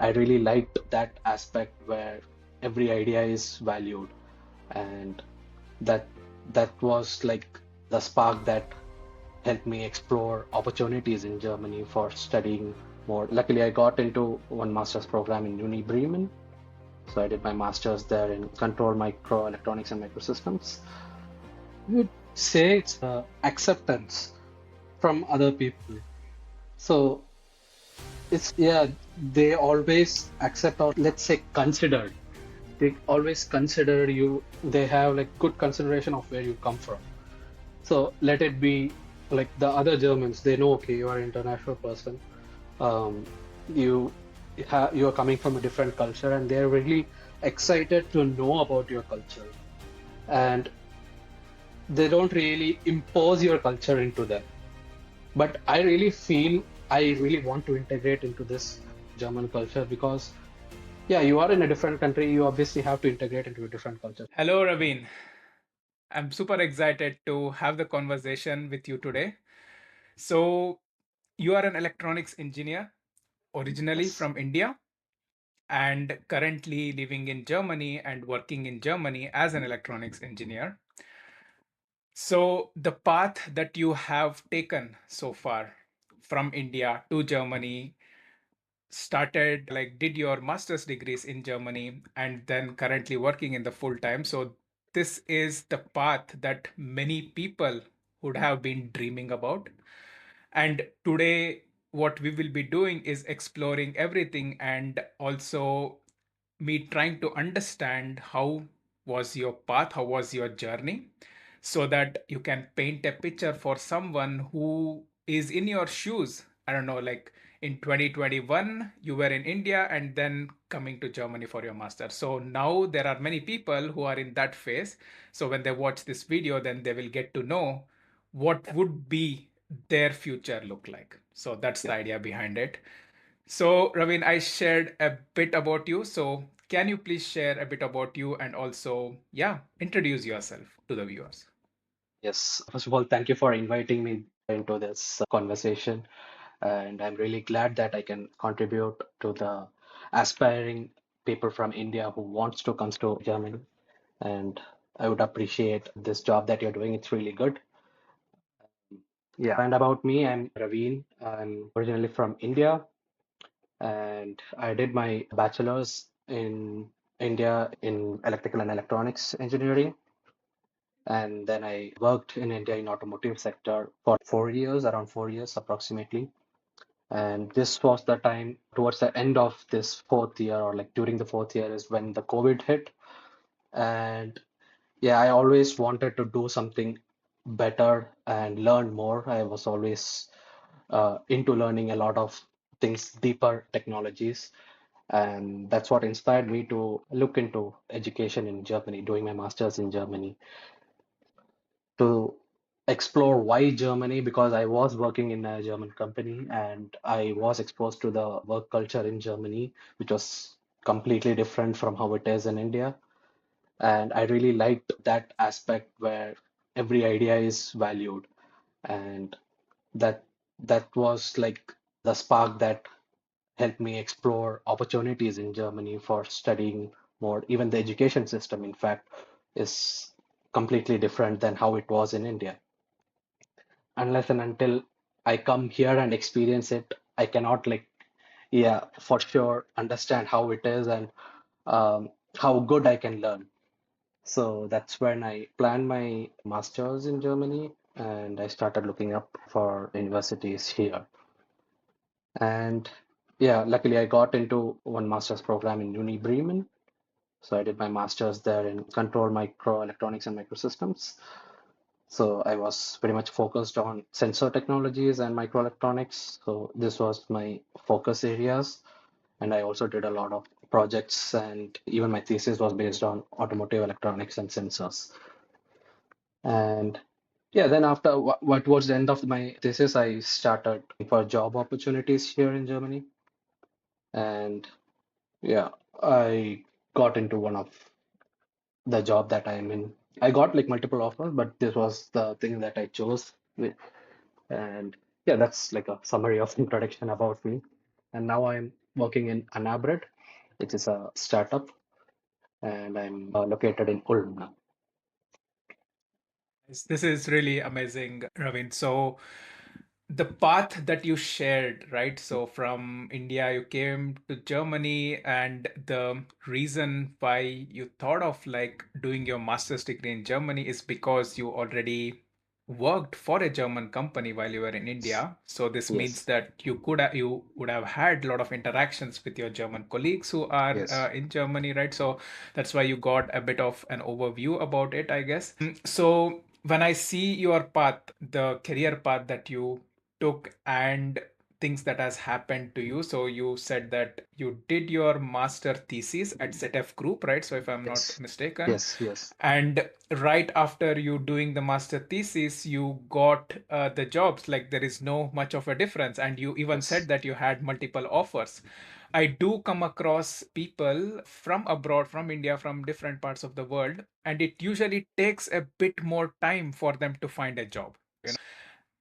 I really liked that aspect where every idea is valued, and that that was like the spark that helped me explore opportunities in Germany for studying more. Luckily, I got into one master's program in Uni Bremen. So I did my master's there in control microelectronics and microsystems. I would say it's acceptance from other people. So yeah, they always accept, or let's say considered. They always consider you, they have like good consideration of where you come from. So let it be like the other Germans, they know, okay, you are an international person. Um, you you are coming from a different culture, and they're really excited to know about your culture. And they don't really impose your culture into them. But I really feel I really want to integrate into this German culture because, yeah, you are in a different country. You obviously have to integrate into a different culture. Hello, Raveen. I'm super excited to have the conversation with you today. So, you are an electronics engineer originally Yes. from India and currently living in Germany and working in Germany as an electronics engineer. So, the path that you have taken so far from India to Germany started like did your master's degrees in Germany and then currently working in the full time. So this is the path that many people would have been dreaming about. And today what we will be doing is exploring everything and also me trying to understand how was your path, how was your journey, so that you can paint a picture for someone who is in your shoes. I don't know, like in 2021, you were in India and then coming to Germany for your master. So now there are many people who are in that phase. So when they watch this video, then they will get to know what would be their future look like. So that's the Yeah. idea behind it. So, Ravin, I shared a bit about you. So, can you please share a bit about you and also, yeah, introduce yourself to the viewers? Yes. First of all, thank you for inviting me into this conversation. And I'm really glad that I can contribute to the aspiring people from India who wants to come to Germany. And I would appreciate this job that you're doing. It's really good. Yeah. And about me, I'm Raveen. I'm originally from India, and I did my bachelor's in India in electrical and electronics engineering. And then I worked in India in automotive sector for 4 years, around 4 years approximately. And this was the time towards the end of this fourth year, or like during the fourth year, is when the COVID hit. And yeah, I always wanted to do something better and learn more. I was always into learning a lot of things, deeper technologies. And that's what inspired me to look into education in Germany, doing my master's in Germany, to explore why Germany, because I was working in a German company and I was exposed to the work culture in Germany, which was completely different from how it is in India. And I really liked that aspect where every idea is valued. And that that was like the spark that helped me explore opportunities in Germany for studying more. Even the education system, in fact, is completely different than how it was in India. Unless and until I come here and experience it, I cannot like, yeah, for sure understand how it is and how good I can learn. So that's when I planned my master's in Germany and I started looking up for universities here. And yeah, luckily I got into one master's program in Uni Bremen. So I did my master's there in control microelectronics and microsystems. So I was pretty much focused on sensor technologies and microelectronics. So this was my focus areas. And I also did a lot of projects, and even my thesis was based on automotive electronics and sensors. And yeah, then after what towards the end of my thesis, I started for job opportunities here in Germany. And yeah, I got into one of the job that I'm in. I got like multiple offers, but this was the thing that I chose. And yeah, that's like a summary of introduction about me. And now I'm working in Anabred, which is a startup, and I'm located in Ulm now. This is really amazing, Ravin. So, the path that you shared, right? So, from India, you came to Germany, and the reason why you thought of like doing your master's degree in Germany is because you already worked for a German company while you were in India. So, this means Yes, that you would have had a lot of interactions with your German colleagues who are yes, in Germany, right? So, that's why you got a bit of an overview about it, I guess. So when I see your path, the career path that you took and things that has happened to you. So you said that you did your master thesis at ZF Group, right? So if I'm not yes, mistaken. yes, yes, And right after you doing the master thesis, you got the jobs. Like there is no much of a difference. And you even said yes. that you had multiple offers. I do come across people from abroad, from India, from different parts of the world, and it usually takes a bit more time for them to find a job.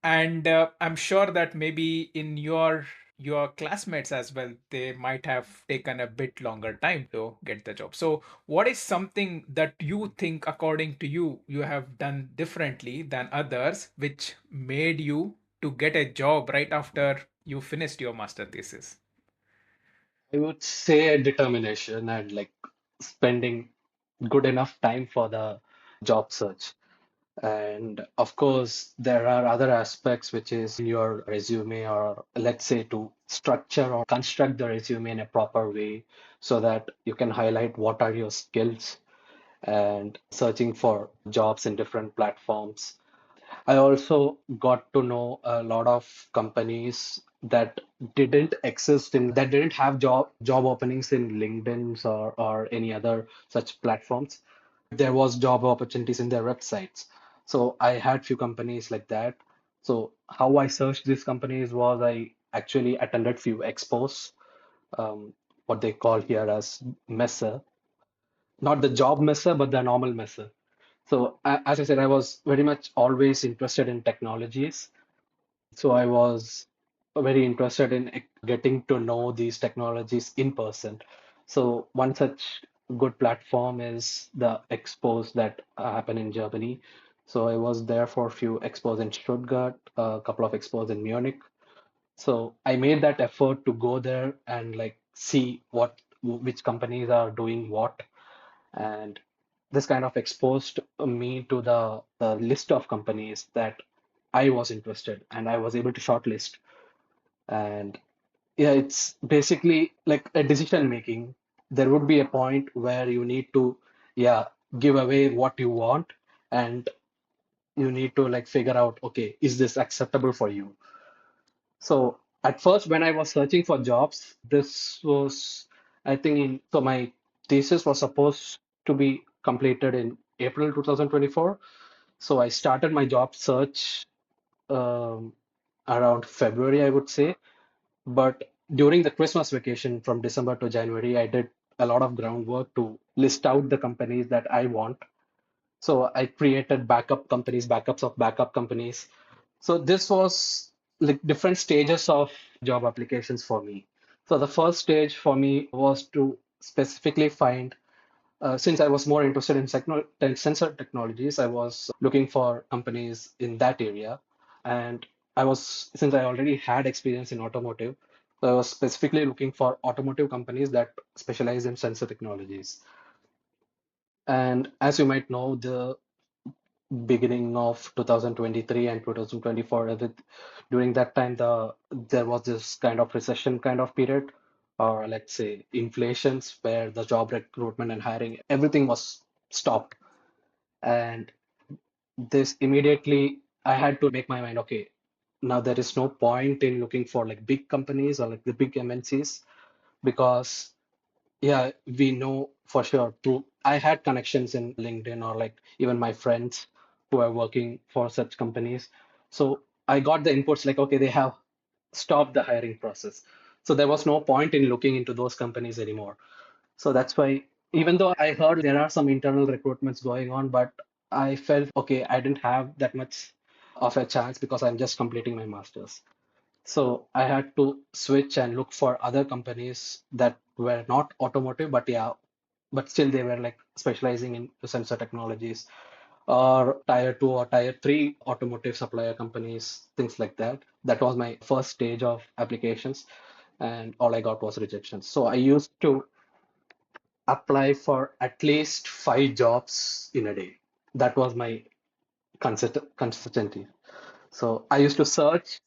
And I'm sure that maybe in your classmates as well, they might have taken a bit longer time to get the job. So what is something that you think, according to you, you have done differently than others, which made you to get a job right after you finished your master thesis? I would say determination and like spending good enough time for the job search. And of course, there are other aspects which is in your resume, or let's say to structure or construct the resume in a proper way so that you can highlight what are your skills and searching for jobs in different platforms. I also got to know a lot of companies that didn't exist in that didn't have job openings in LinkedIn's or any other such platforms, but there was job opportunities in their websites. So I had few companies like that. So how I searched these companies was I actually attended few expos, um, what they call here as Messe, not the job Messe, but the normal Messe. So as I said, I was very much always interested in technologies. So I was very interested in getting to know these technologies in person. So one such good platform is the expos that happen in Germany. So I was there for a few expos in Stuttgart, a couple of expos in Munich. So I made that effort to go there and like see which companies are doing what, and this kind of exposed me to the list of companies that I was interested and I was able to shortlist. And yeah, it's basically like a decision making. There would be a point where you need to, yeah, give away what you want, and you need to like figure out, okay, is this acceptable for you? So at first, when I was searching for jobs, this was, I think, so my thesis was supposed to be completed in April 2024. So I started my job search um, around February, I would say. But during the Christmas vacation from December to January, I did a lot of groundwork to list out the companies that I want. So I created backup companies, backups of backup companies. So this was like different stages of job applications for me. So the first stage for me was to specifically find, since I was more interested in sensor technologies, I was looking for companies in that area. And since I already had experience in automotive, so I was specifically looking for automotive companies that specialize in sensor technologies. And as you might know, the beginning of 2023 and 2024, during that time, there was this kind of recession kind of period, or let's say inflations, where the job recruitment and hiring, everything was stopped. And this immediately, I had to make my mind, okay, now there is no point in looking for like big companies or like the big MNCs, because yeah, we know for sure. I had connections in LinkedIn or like even my friends who are working for such companies. So I got the inputs like, okay, they have stopped the hiring process. So there was no point in looking into those companies anymore. So that's why, even though I heard there are some internal recruitments going on, but I felt, okay, I didn't have that much of a chance because I'm just completing my master's. So I had to switch and look for other companies that were not automotive, but yeah, but still they were like specializing in sensor technologies or tier two or tier three automotive supplier companies, things like that. That was my first stage of applications, and all I got was rejections. So I used to apply for at least 5 jobs in a day. That was my consistency. So I used to search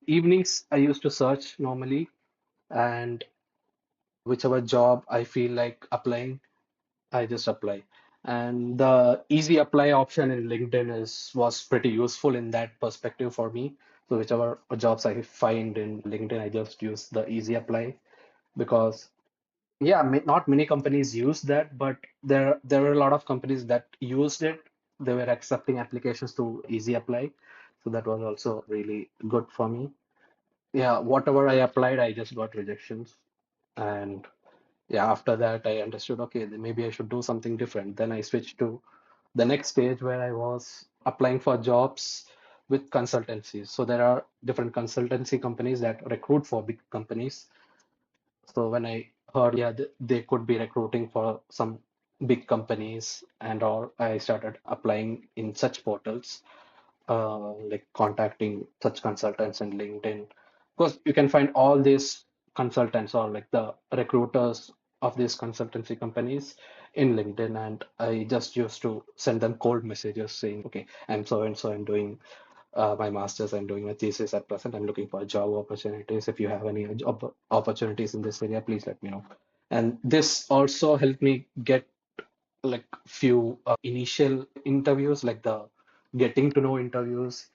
evenings. I used to search normally, and whichever job I feel like applying, I just apply. And the easy apply option in LinkedIn is was pretty useful in that perspective for me. So whichever jobs I find in LinkedIn, I just use the easy apply because yeah, not many companies use that, but there were a lot of companies that used it. They were accepting applications through easy apply. So that was also really good for me. Yeah, whatever I applied, I just got rejections. And yeah, after that, I understood, okay, then maybe I should do something different. Then I switched to the next stage where I was applying for jobs with consultancies. So there are different consultancy companies that recruit for big companies. So when I heard, yeah, they could be recruiting for some big companies and all, I started applying in such portals, like contacting such consultants in LinkedIn. Because you can find all these consultants or like the recruiters of these consultancy companies in LinkedIn. And I just used to send them cold messages saying, okay, I'm so and so, I'm doing my master's, I'm doing my thesis at present, I'm looking for job opportunities. If you have any job opportunities in this area, please let me know. And this also helped me get like few initial interviews, like the getting to know interviews.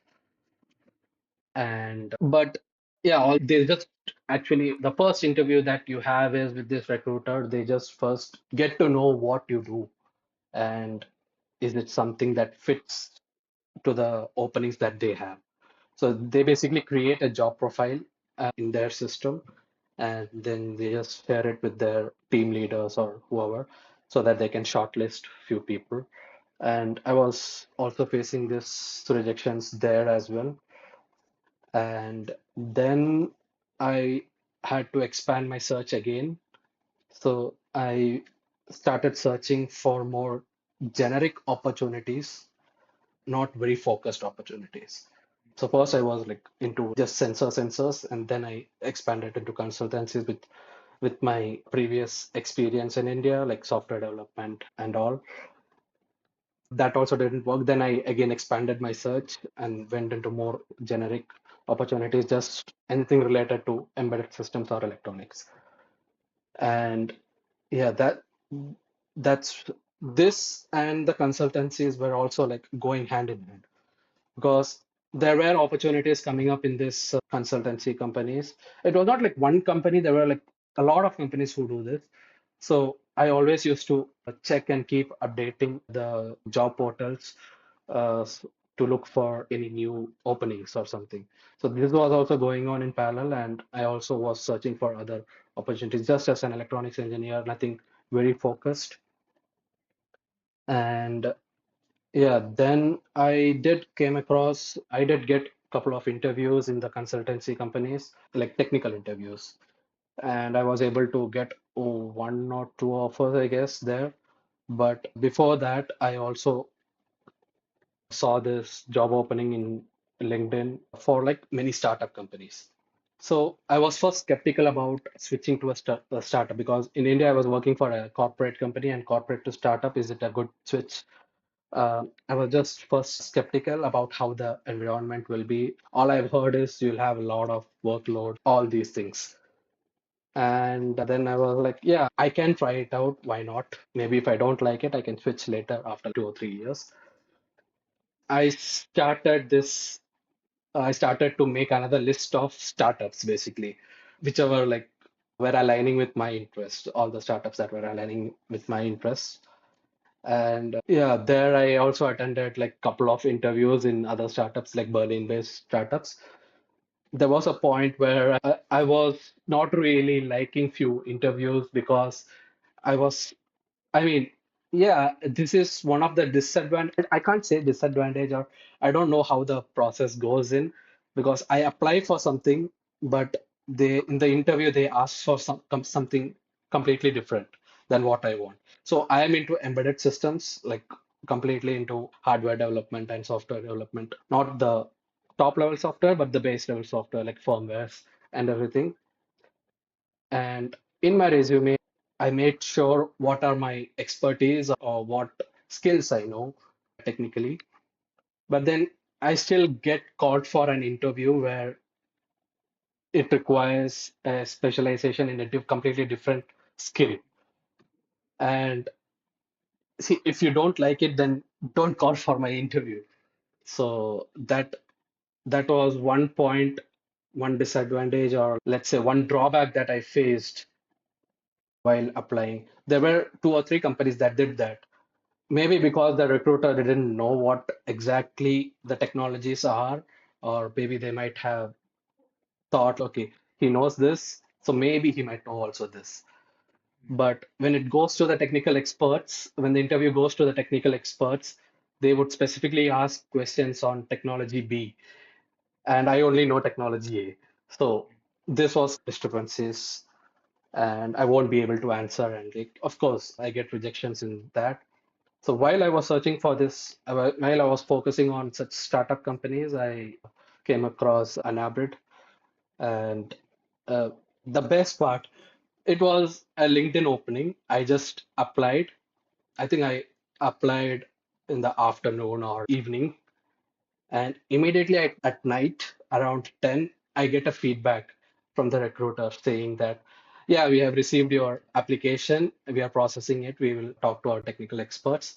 And but yeah, all they just actually the first interview that you have is with this recruiter. They just first get to know what you do and is it something that fits to the openings that they have. So they basically create a job profile in their system, and then they just share it with their team leaders or whoever so that they can shortlist few people. And I was also facing this rejections there as well. And then I had to expand my search again. So I started searching for more generic opportunities, not very focused opportunities. So first I was like into just sensors, and then I expanded into consultancies with my previous experience in India, like software development and all. That also didn't work. Then I again expanded my search and went into more generic opportunities, just anything related to embedded systems or electronics. And yeah, that's this and the consultancies were also like going hand in hand because there were opportunities coming up in this consultancy companies. It was not like one company, there were like a lot of companies who do this. So I always used to check and keep updating the job portals to look for any new openings or something. So this was also going on in parallel, and I also was searching for other opportunities just as an electronics engineer, nothing very focused. And yeah, then I did get a couple of interviews in the consultancy companies, like technical interviews. And I was able to get one or two offers, I guess, there. But before that, I also saw this job opening in LinkedIn for like many startup companies. So I was first skeptical about switching to a startup because in India I was working for a corporate company, and corporate to startup, is it a good switch? I was just first skeptical about how the environment will be. All I've heard is you'll have a lot of workload, all these things. And then I was like, yeah, I can try it out. Why not? Maybe if I don't like it, I can switch later after 2 or 3 years. I started this, I started to make another list of startups basically, whichever like were aligning with my interests, all the startups that were aligning with my interests. And yeah, there I also attended like couple of interviews in other startups, like Berlin-based startups. There was a point where I was not really liking few interviews because I was, I mean, yeah, this is one of the disadvantage. I can't say disadvantage, or I don't know how the process goes in. because I apply for something, but they in the interview they ask for something completely different than what I want. So I am into embedded systems, like completely into hardware development and software development, not the top level software, but the base level software like firmwares and everything. And in my resume, I made sure what are my expertise or what skills I know technically. But then I still get called for an interview where it requires a specialization in a completely different skill. And see, if you don't like it, then don't call for my interview. So that was one point, one disadvantage, or let's say one drawback that I faced while applying. There were two or three companies that did that. Maybe because the recruiter didn't know what exactly the technologies are, or maybe they might have thought, okay, he knows this, so maybe he might know also this. But when it goes to the technical experts, when the interview goes to the technical experts, they would specifically ask questions on technology B, and I only know technology A. So this was discrepancies, and I won't be able to answer. And like, of course, I get rejections in that. So while I was searching for this, while I was focusing on such startup companies, I came across an Abrid, and uh, the best part, it was a LinkedIn opening. I just applied. I think I applied in the afternoon or evening, and immediately at night around 10, I get a feedback from the recruiter saying that, yeah, we have received your application. We are processing it. We will talk to our technical experts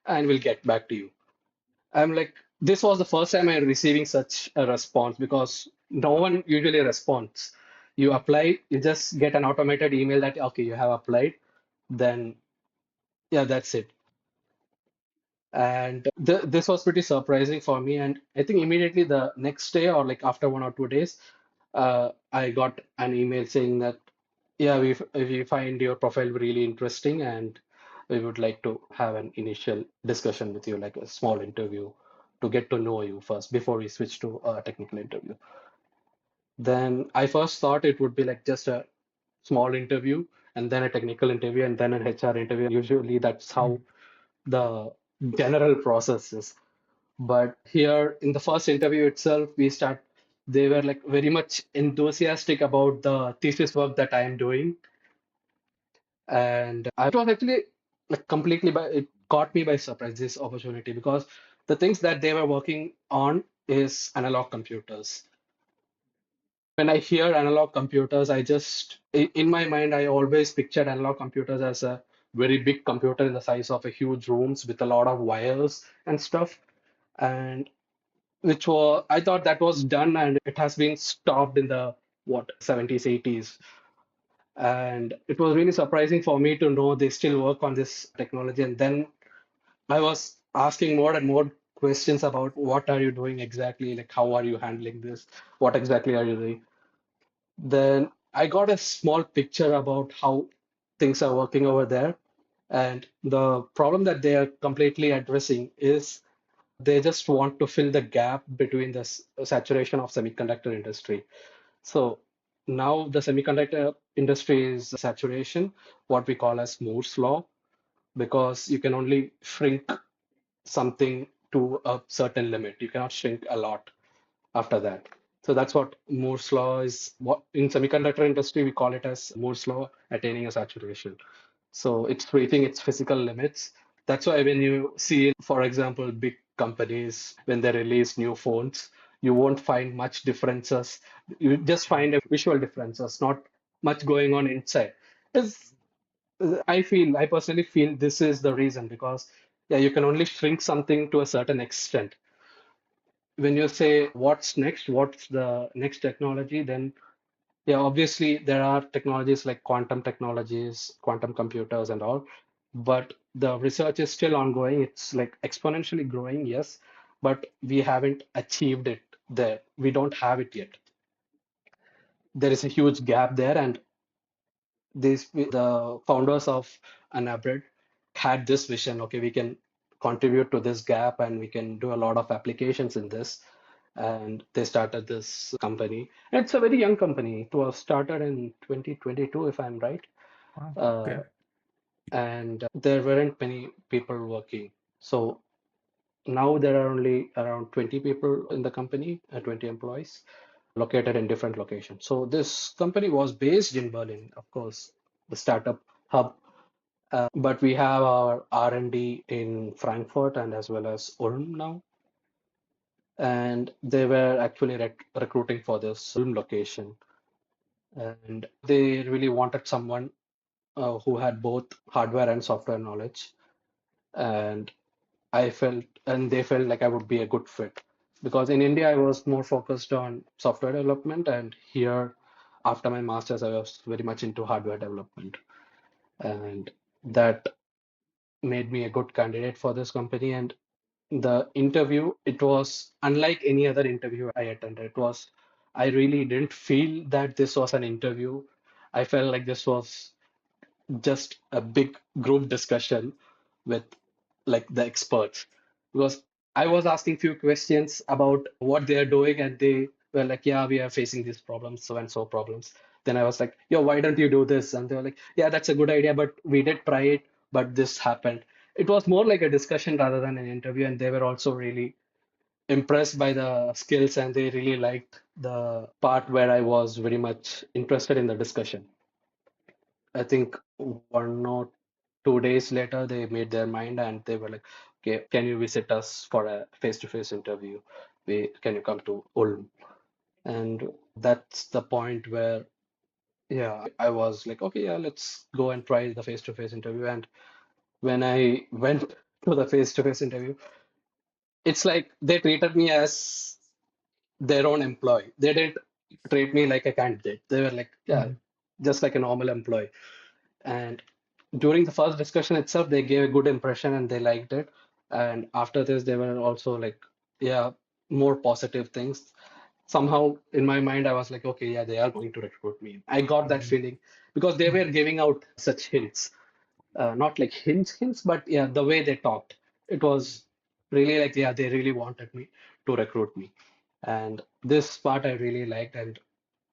and we'll get back to you. I'm like, this was the first time I'm receiving such a response because no one usually responds. You apply, you just get an automated email that, okay, you have applied, then yeah, that's it. And this was pretty surprising for me. And I think immediately the next day or like after 1 or 2 days, I got an email saying that, yeah, we find your profile really interesting and we would like to have an initial discussion with you, like a small interview to get to know you first before we switch to a technical interview. Then I first thought it would be like just a small interview and then a technical interview and then an HR interview. Usually that's how the general process is. But here in the first interview itself, they were like very much enthusiastic about the thesis work that I am doing. And it was actually like it caught me by surprise, this opportunity, because the things that they were working on is analog computers. When I hear analog computers, in my mind, I always pictured analog computers as a very big computer in the size of a huge rooms with a lot of wires and stuff. And I thought that was done and it has been stopped in the what 70s, 80s. And it was really surprising for me to know they still work on this technology. And then I was asking more and more questions about what are you doing exactly? Like, how are you handling this? What exactly are you doing? Then I got a small picture about how things are working over there. And the problem that they are completely addressing is they just want to fill the gap between the saturation of semiconductor industry. So now the semiconductor industry is saturation, what we call as Moore's law, because you can only shrink something to a certain limit. You cannot shrink a lot after that. So that's what Moore's law is. What in semiconductor industry we call it as Moore's law attaining a saturation. So it's reaching its physical limits. That's why when you see, for example, big companies when they release new phones, you won't find much differences. You just find a visual differences, not much going on inside. Is I personally feel this is the reason because yeah, you can only shrink something to a certain extent. When you say what's the next technology, then yeah, obviously there are technologies like quantum technologies, quantum computers and all, but the research is still ongoing. It's like exponentially growing, yes, but we haven't achieved it there. We don't have it yet. There is a huge gap there, and the founders of Anabrid had this vision, okay, we can contribute to this gap and we can do a lot of applications in this. and they started this company. And it's a very young company. It was started in 2022, if I'm right. Wow. Uh, Okay. and there weren't many people working. So now there are only around 20 people in the company, 20 employees located in different locations. So this company was based in Berlin, of course, the startup hub. But we have our R&D in Frankfurt and as well as Ulm now. And they were actually recruiting for this Ulm location. And they really wanted someone who had both hardware and software knowledge. And and they felt like I would be a good fit. Because in India, I was more focused on software development. And here, after my master's, I was very much into hardware development. And that made me a good candidate for this company. And the interview, it was unlike any other interview I attended. I really didn't feel that this was an interview. I felt like this was just a big group discussion with like the experts, because I was asking few questions about what they are doing and they were like, yeah, we are facing these problems, so and so problems. Then I was like, yo, why don't you do this? And they were like, yeah, that's a good idea, but we did try it, but this happened. It was more like a discussion rather than an interview, and they were also really impressed by the skills and they really liked the part where I was very much interested in the discussion. I think 1 or 2 days later, they made their mind and they were like, okay, can you visit us for a face-to-face interview? Can you come to Ulm? And that's the point where, yeah, I was like, okay, yeah, let's go and try the face-to-face interview. And when I went to the face-to-face interview, it's like they treated me as their own employee. They didn't treat me like a candidate. They were like, yeah, Mhm. just like a normal employee. And during the first discussion itself, they gave a good impression and they liked it. And after this, they were also like, yeah, more positive things. Somehow in my mind, I was like, okay, yeah, they are going to recruit me. I got that Mhm. feeling because they were giving out such hints, not like hints, but yeah, the way they talked, it was really like, yeah, they really wanted me to recruit me. And this part I really liked. And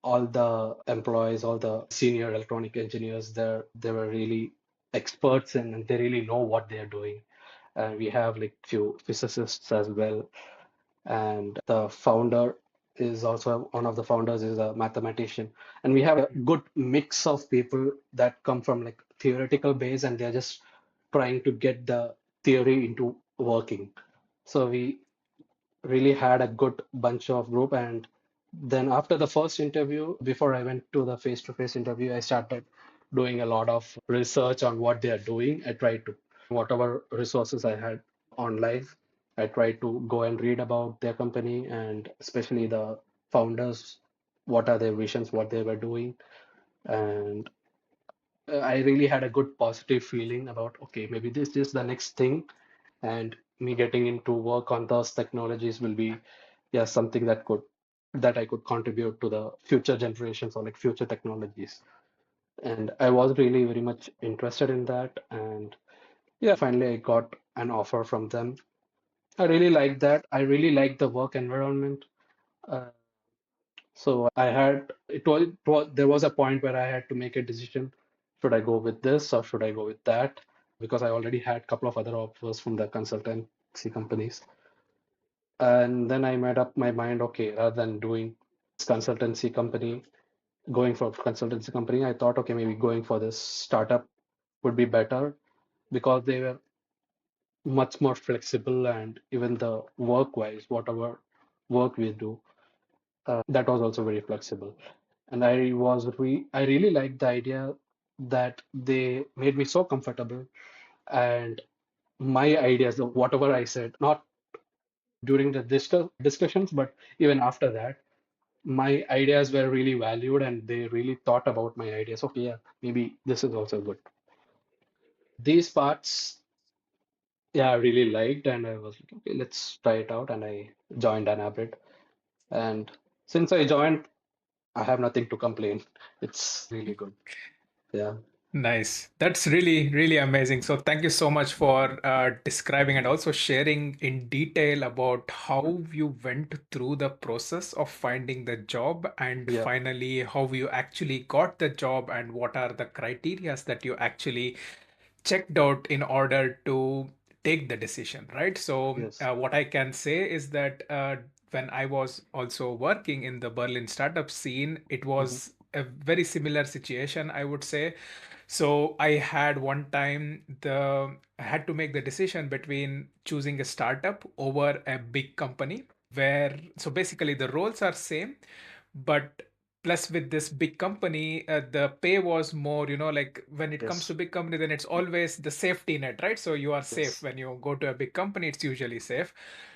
all the employees, all the senior electronic engineers there, they were really experts and they really know what they are doing. And we have like few physicists as well. And the founder is also one of the founders is a mathematician. And we have a good mix of people that come from like theoretical base and they're just trying to get the theory into working. So we really had a good bunch of group. And then after the first interview, before I went to the face-to-face interview, I started doing a lot of research on what they are doing. I tried to whatever resources I had online. I tried to go and read about their company and especially the founders, what are their visions, what they were doing. And I really had a good positive feeling about, okay, maybe this is the next thing, and me getting into work on those technologies will be, yeah, something that I could contribute to the future generations or like future technologies. And I was really very much interested in that. And yeah, finally I got an offer from them. I really liked that. I really liked the work environment. Uh, so there was a point where I had to make a decision. Should I go with this or should I go with that? Because I already had a couple of other offers from the consultancy companies. And then I made up my mind, okay, rather than doing this consultancy company, going for consultancy company, I thought, okay, maybe going for this startup would be better because they were much more flexible and even the work-wise, whatever work we do, that was also very flexible. And I really liked the idea that they made me so comfortable and my ideas, whatever I said, not during the discussions, but even after that, my ideas were really valued and they really thought about my ideas. Okay, yeah, maybe this is also good. These parts, yeah, I really liked, and I was like, okay, let's try it out. And I joined Anabrid. And since I joined, I have nothing to complain. It's really good. Yeah. Nice. That's really, really amazing. So, thank you so much for describing and also sharing in detail about how you went through the process of finding the job and Yeah. finally how you actually got the job and what are the criterias that you actually checked out in order to take the decision, right? So, Yes. what I can say is that when I was also working in the Berlin startup scene, it Hmm. was a very similar situation, I would say. So I had one time I had to make the decision between choosing a startup over a big company where so basically the roles are same, but plus with this big company, the pay was more, like when it comes to Yes. big company, then it's always the safety net, right? So you are safe Yes. when you go to a big company, it's usually safe.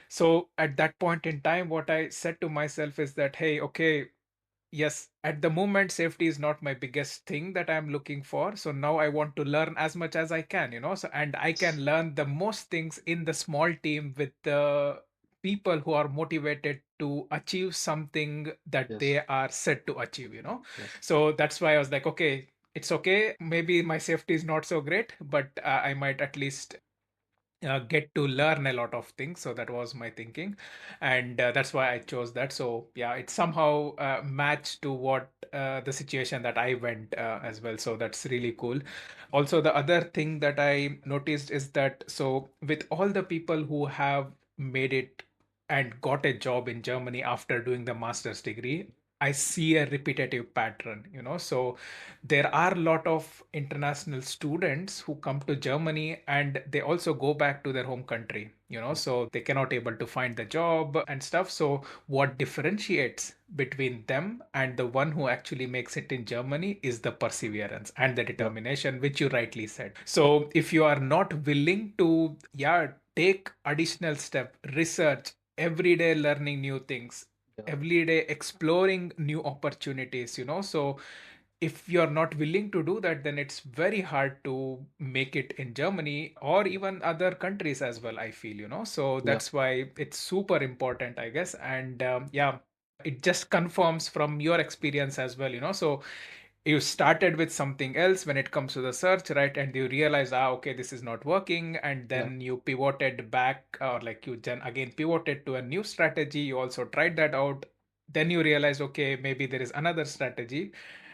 So at that point in time, what I said to myself is that, hey, okay, yes, at the moment, safety is not my biggest thing that I'm looking for. So now I want to learn as much as I can, So, and I Yes. can learn the most things in the small team with the people who are motivated to achieve something that Yes. they are set to achieve. Yes. So that's why I was like, okay, it's okay. Maybe my safety is not so great, but I might at least get to learn a lot of things. So that was my thinking, and that's why I chose that. So yeah, it somehow matched to what the situation that I went as well. So that's really cool. Also, the other thing that I noticed is that so with all the people who have made it and got a job in Germany after doing the master's degree, I see a repetitive pattern. So there are a lot of international students who come to Germany and they also go back to their home country. So they cannot able to find the job and stuff. So what differentiates between them and the one who actually makes it in Germany is the perseverance and the Yep. determination, which you rightly said. So if you are not willing to, yeah, take additional step, research, every day learning new things, Yeah. every day exploring new opportunities. So if you're not willing to do that, then it's very hard to make it in Germany or even other countries as well, I feel. So Yeah. that's why it's super important, I guess. And yeah, it just confirms from your experience as well. So you started with something else when it comes to the search, right? And you realize, okay, this is not working. And Yeah. then you pivoted back, or like you then again pivoted to a new strategy. You also tried that out. Then you realize, okay, maybe there is another strategy.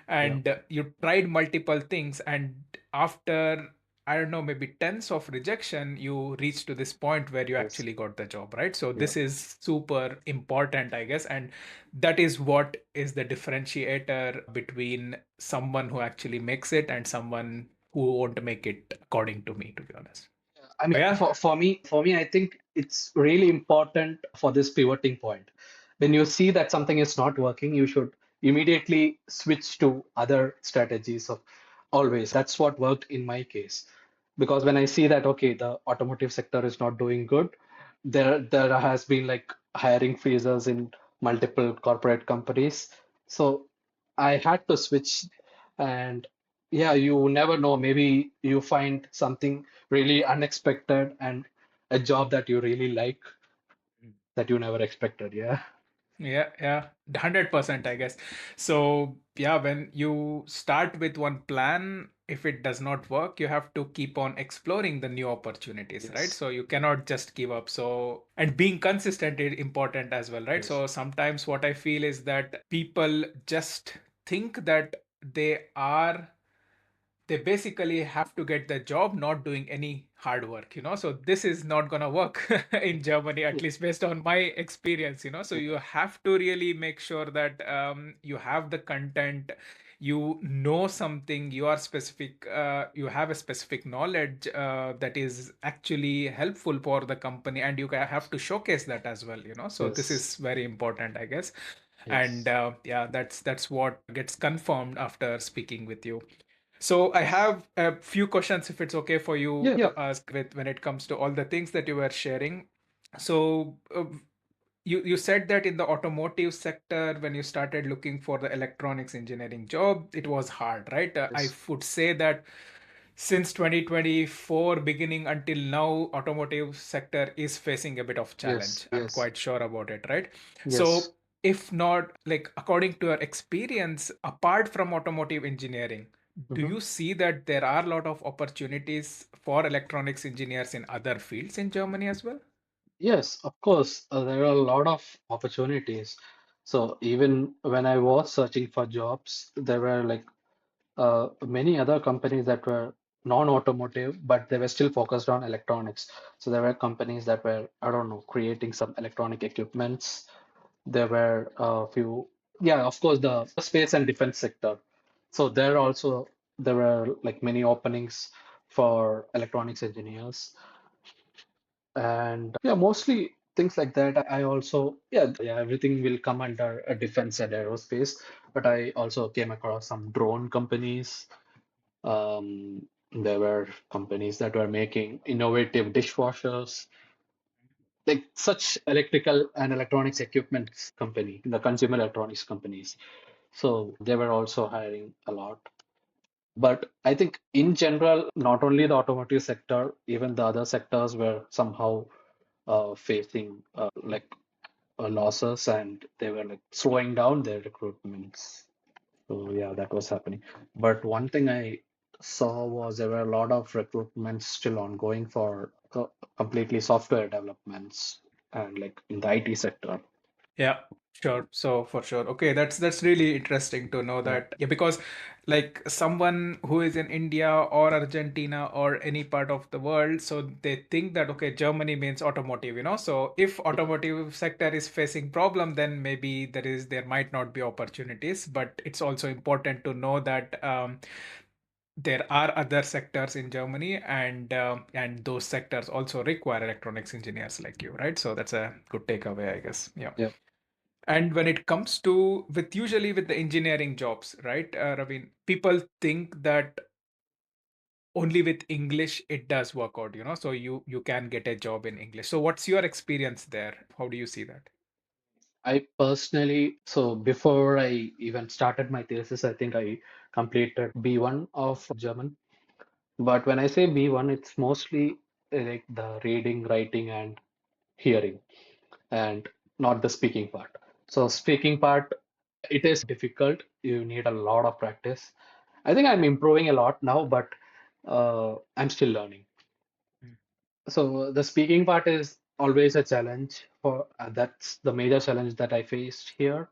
Yeah. And you tried multiple things. And after, I don't know, maybe tens of rejection, you reach to this point where you Yes. actually got the job, right? So Yeah. this is super important, I guess. And that is what is the differentiator between someone who actually makes it and someone who won't make it, according to me, to be honest. I So mean, yeah. for me, I think it's really important for this pivoting point. When you see that something is not working, you should immediately switch to other strategies of always. That's what worked in my case. Because when I see that, okay, the automotive sector is not doing good, there has been like hiring freezes in multiple corporate companies. So I had to switch, and yeah, you never know. Maybe you find something really unexpected and a job that you really like that you never expected. Yeah. Yeah, yeah, 100%, I guess. So, yeah, when you start with one plan, if it does not work, you have to keep on exploring the new opportunities, right? Yes. So you cannot just give up. So, and being consistent is important as well, right? Yes. So sometimes what I feel is that people just think that they basically have to get the job not doing any hard work. So this is not going to work in Germany, at least based on my experience. So you have to really make sure that you have the content, you know something, you are specific, you have a specific knowledge that is actually helpful for the company, and you have to showcase that as well. So this Yes. is very important, I guess. And Yes. yeah, that's what gets confirmed after speaking with you. So I have a few questions, if it's okay for you Yeah. to ask with when it comes to all the things that you were sharing. So you said that in the automotive sector, when you started looking for the electronics engineering job, it was hard, right? I Yes. would say that since 2024 beginning until now, automotive sector is facing a bit of Yes. challenge. I'm Yes. quite sure about it, right? Yes. So if not, like according to your experience, apart from automotive engineering, Do Mhm. you see that there are a lot of opportunities for electronics engineers in other fields in Germany as well? Yes, of course, there are a lot of opportunities. So even when I was searching for jobs, there were like many other companies that were non-automotive, but they were still focused on electronics. So there were companies that were, I don't know, creating some electronic equipments. There were a few, yeah, of course, the space and defense sector. So there also there were like many openings for electronics engineers, and yeah, mostly things like that. I also, yeah, everything will come under a defense and aerospace, but I also came across some drone companies. There were companies that were making innovative dishwashers, like such electrical and electronics equipment company, the consumer electronics companies. So they were also hiring a lot. But I think in general, not only the automotive sector, even the other sectors were somehow facing losses, and they were like slowing down their recruitments. So yeah, that was happening. But one thing I saw was there were a lot of recruitments still ongoing for completely software developments and like in the IT sector. Yeah, sure. So for sure. Okay, that's really interesting to know Yeah. that. Yeah, because like someone who is in India or Argentina or any part of the world, so they think that okay, Germany means automotive, you know. So if automotive sector is facing problem, then maybe there might not be opportunities. But it's also important to know that there are other sectors in Germany, and those sectors also require electronics engineers like you, right? So that's a good takeaway, I guess. Yeah. Yeah. And when it comes to with usually with the engineering jobs, right, Ravi, people think that only with English it does work out, you know, so you can get a job in English. So what's your experience there? How do you see that? I personally, so before I even started my thesis, I think I completed B1 of German. But when I say B1, it's mostly like the reading, writing, and hearing, and not the speaking part. So speaking part, it is difficult. You need a lot of practice. I think I'm improving a lot now, but I'm still learning. Mm. So the speaking part is always a challenge for that's the major challenge that I faced here.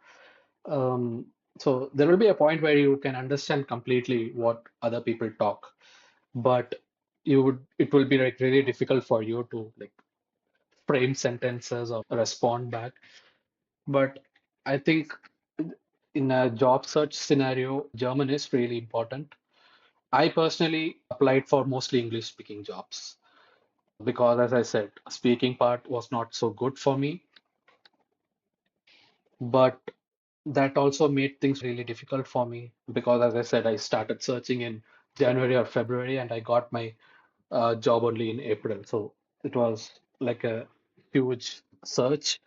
So there will be a point where you can understand completely what other people talk, but it will be like really difficult for you to like frame sentences or respond back. But I think in a job search scenario, German is really important. I personally applied for mostly English speaking jobs because, as I said, speaking part was not so good for me. But that also made things really difficult for me because, as I said, I started searching in January or February and I got my job only in April. So it was like a huge search.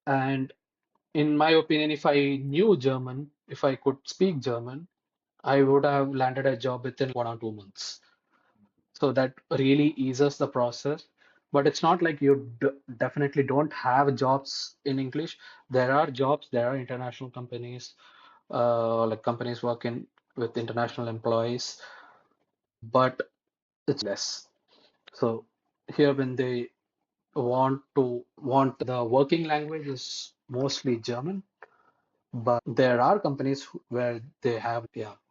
And in my opinion, if I knew German, if I could speak German, I would have landed a job within 1 or 2 months. So that really eases the process. But it's not like you d definitely don't have jobs in English. There are jobs, there are international companies, like companies working with international employees, but it's less. So here, when they want the working language is mostly German, but there are companies where they have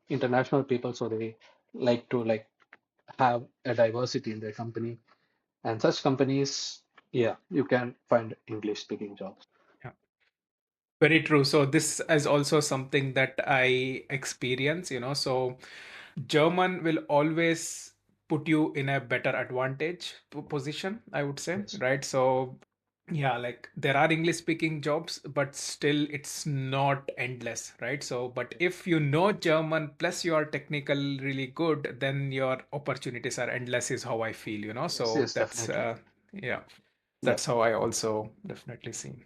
international people, so they like to like have a diversity in their company. And such companies, yeah, you can find English speaking jobs. Yeah, very true. So this is also something that I experience, you know. So German will always put you in a better advantage position, I would say, Yes. right? So yeah, like there are English speaking jobs, but still it's not endless, right? So, but Yeah. if you know German plus you are technical really good, then your opportunities are endless, is how I feel, you know. Yes, So yes, that's definitely. yeah, Yeah. that's how I also definitely see.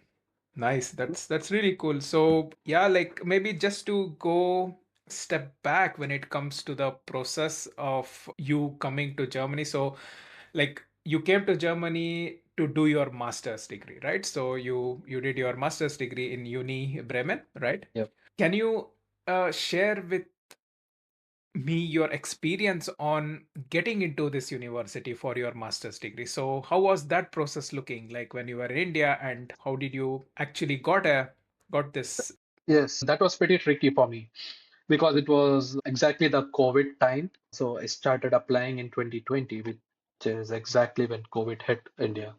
Nice. That's really cool. So yeah, like maybe just to go step back when it comes to the process of you coming to Germany. So like you came to Germany to do your master's degree, right? So you did your master's degree in Uni Bremen, right? Yeah. Can you share with me your experience on getting into this university for your master's degree. So how was that process looking like when you were in India, and how did you actually got this? Yes, that was pretty tricky for me because it was exactly the COVID time. So I started applying in 2020, which is exactly when COVID hit India.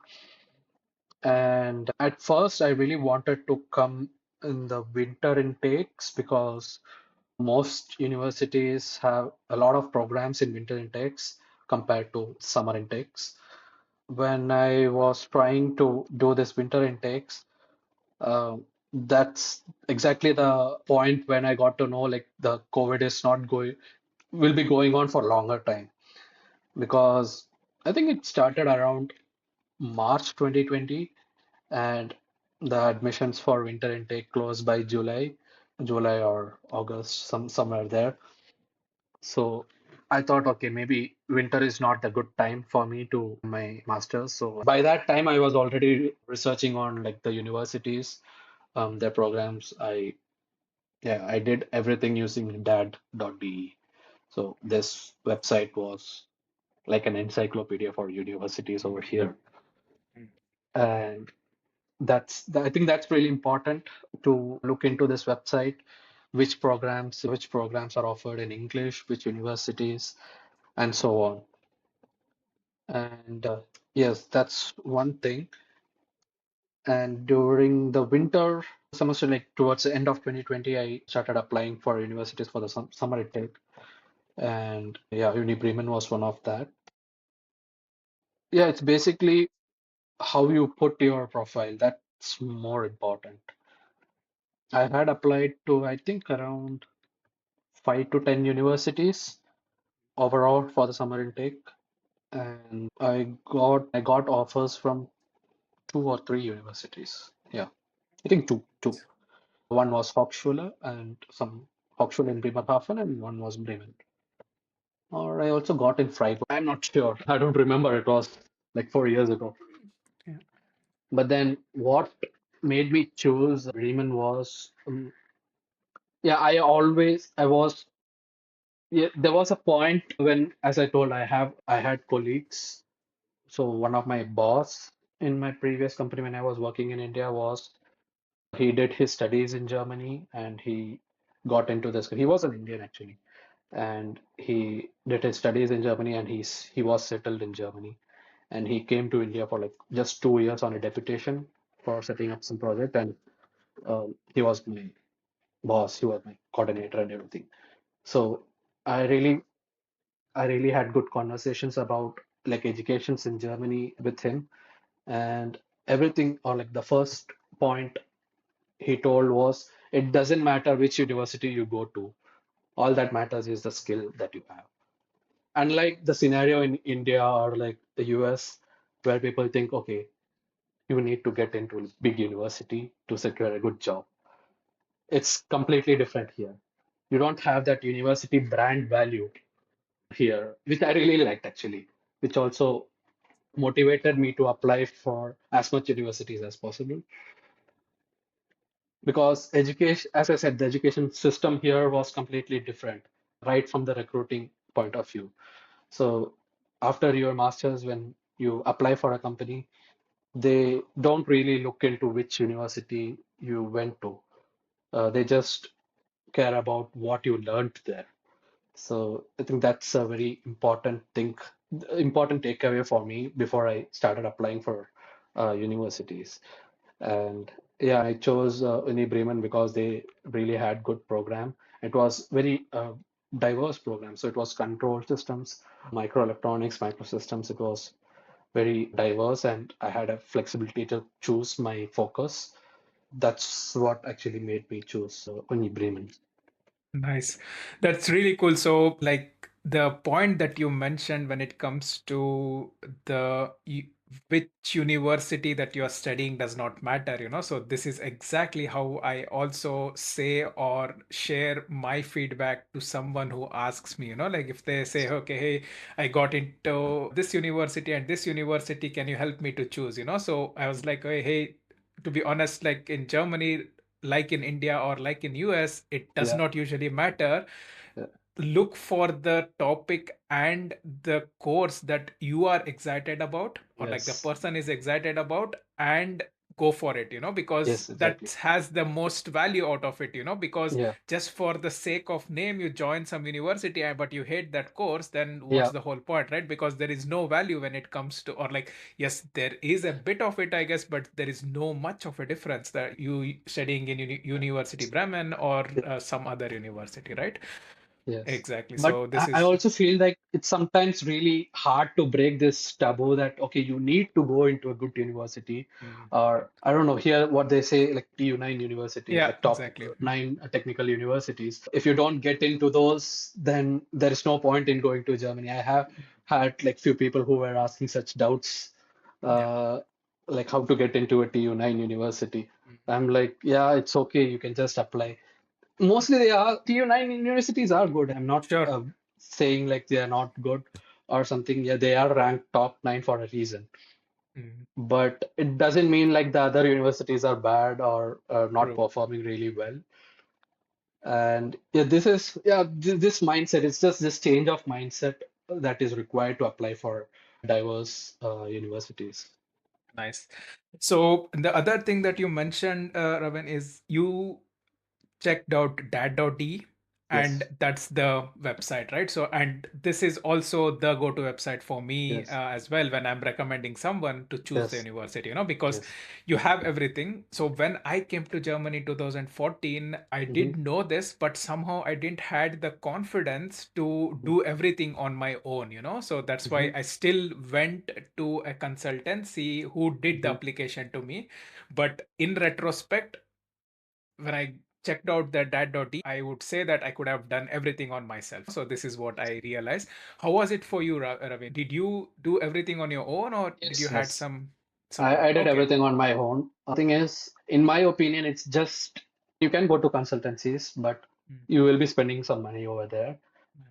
And at first, I really wanted to come in the winter intakes because most universities have a lot of programs in winter intakes compared to summer intakes. When I was trying to do this winter intakes, that's exactly the point when I got to know like the COVID is not going, will be going on for longer time because I think it started around March 2020 and the admissions for winter intake closed by July or August, somewhere there. So I thought, okay, maybe winter is not the good time for me to my master's. So by that time, I was already researching on like the universities, their programs. I did everything using dad.de. So this website was like an encyclopedia for universities over here. And I think that's really important to look into this website, which programs are offered in English, which universities, and so on. And yes, that's one thing. And during the winter semester, like towards the end of 2020, I started applying for universities for the summer intake. And yeah, Uni Bremen was one of that. Yeah, it's basically how you put your profile. That's more important. I had applied to, I think, around 5 to 10 universities overall for the summer intake, and I got offers from 2 or 3 universities. Yeah, I think two. One was Hochschule and some Hochschule in Bremerhaven, and one was Bremen. Or I also got in Freiburg. I'm not sure. I don't remember. It was like 4 years ago. Yeah. But then what made me choose Bremen was, yeah, I was, yeah, there was a point when, as I told, I had colleagues. So one of my boss in my previous company when I was working in India was he did his studies in Germany and he got into this. He was an Indian actually, and he did his studies in Germany and he was settled in Germany, and he came to India for like just 2 years on a deputation for setting up some project, and he was my boss, he was my coordinator and everything. So I really I really had good conversations about like educations in Germany with him, and everything, or like the first point he told was it doesn't matter which university you go to, all that matters is the skill that you have. Unlike the scenario in India or like the US, where people think, okay, you need to get into a big university to secure a good job. It's completely different here. You don't have that university brand value here, which I really liked actually, which also motivated me to apply for as much universities as possible. Because education, as I said, the education system here was completely different, right from the recruiting point of view. So after your master's, when you apply for a company, they don't really look into which university you went to. They just care about what you learned there. So I think that's a very important takeaway for me before I started applying for universities. And yeah, I chose Uni Bremen because they really had good program. It was very diverse program. So it was control systems, microelectronics, microsystems. It was very diverse, and I had a flexibility to choose my focus. That's what actually made me choose Uni Bremen. Nice. That's really cool. So, like the point that you mentioned when it comes to which university that you are studying does not matter, you know. So, this is exactly how I also say or share my feedback to someone who asks me, you know, like if they say, okay, hey, I got into this university and this university, can you help me to choose, you know? So, I was like, hey, to be honest, like in Germany, like in India or like in US, it does Yeah, not usually matter. yeah, look for the topic and the course that you are excited about, or like the Yes. person is excited about, and go for it, because Yes, exactly. that has the most value out of it, because Yeah. just for the sake of name you join some university, but you hate that course, then what's Yeah. the whole point, right? Because there is no value when it comes to, or like, yes, there is a bit of it, I guess, but there is no much of a difference that you studying in University Bremen or some other university, right? Yes. Exactly. But So this I is. also feel like it's sometimes really hard to break this taboo that, okay, you need to go into a good university. Mm. Or I don't know, here what they say, like TU9 universities, Yeah, like top exactly. nine technical universities. If you don't get into those, then there is no point in going to Germany. I have had like few people who were asking such doubts, Yeah. uh, like how to get into a TU9 university. Mm. I'm like, yeah, it's okay. You can just apply. Mostly they are TU9 universities are good. I'm not Sure. saying like they are not good or something. Yeah, they are ranked top nine for a reason. Mm. But it doesn't mean like the other universities are bad or not True. performing really well. And yeah, this mindset. It's just this change of mindset that is required to apply for diverse universities. Nice. So the other thing that you mentioned, Ravan, is you checked out dad.de, and Yes, that's the website, right? So, and this is also the go-to website for me yes, as well when I'm recommending someone to choose the yes, university, because yes. you have everything. So when I came to Germany in 2014, I Hmm. did know this, but somehow I didn't had the confidence to Hmm. do everything on my own, so that's why Hmm. I still went to a consultancy who did the Hmm. application to me. But in retrospect, when I checked out the dad.de, I would say that I could have done everything on myself. So this is what I realized. How was it for you, Ravi? Did you do everything on your own, or did you Yes, had yes. some support? I did Okay. everything on my own. Thing is, in my opinion, it's just you can go to consultancies, but Mm. you will be spending some money over there. Yeah.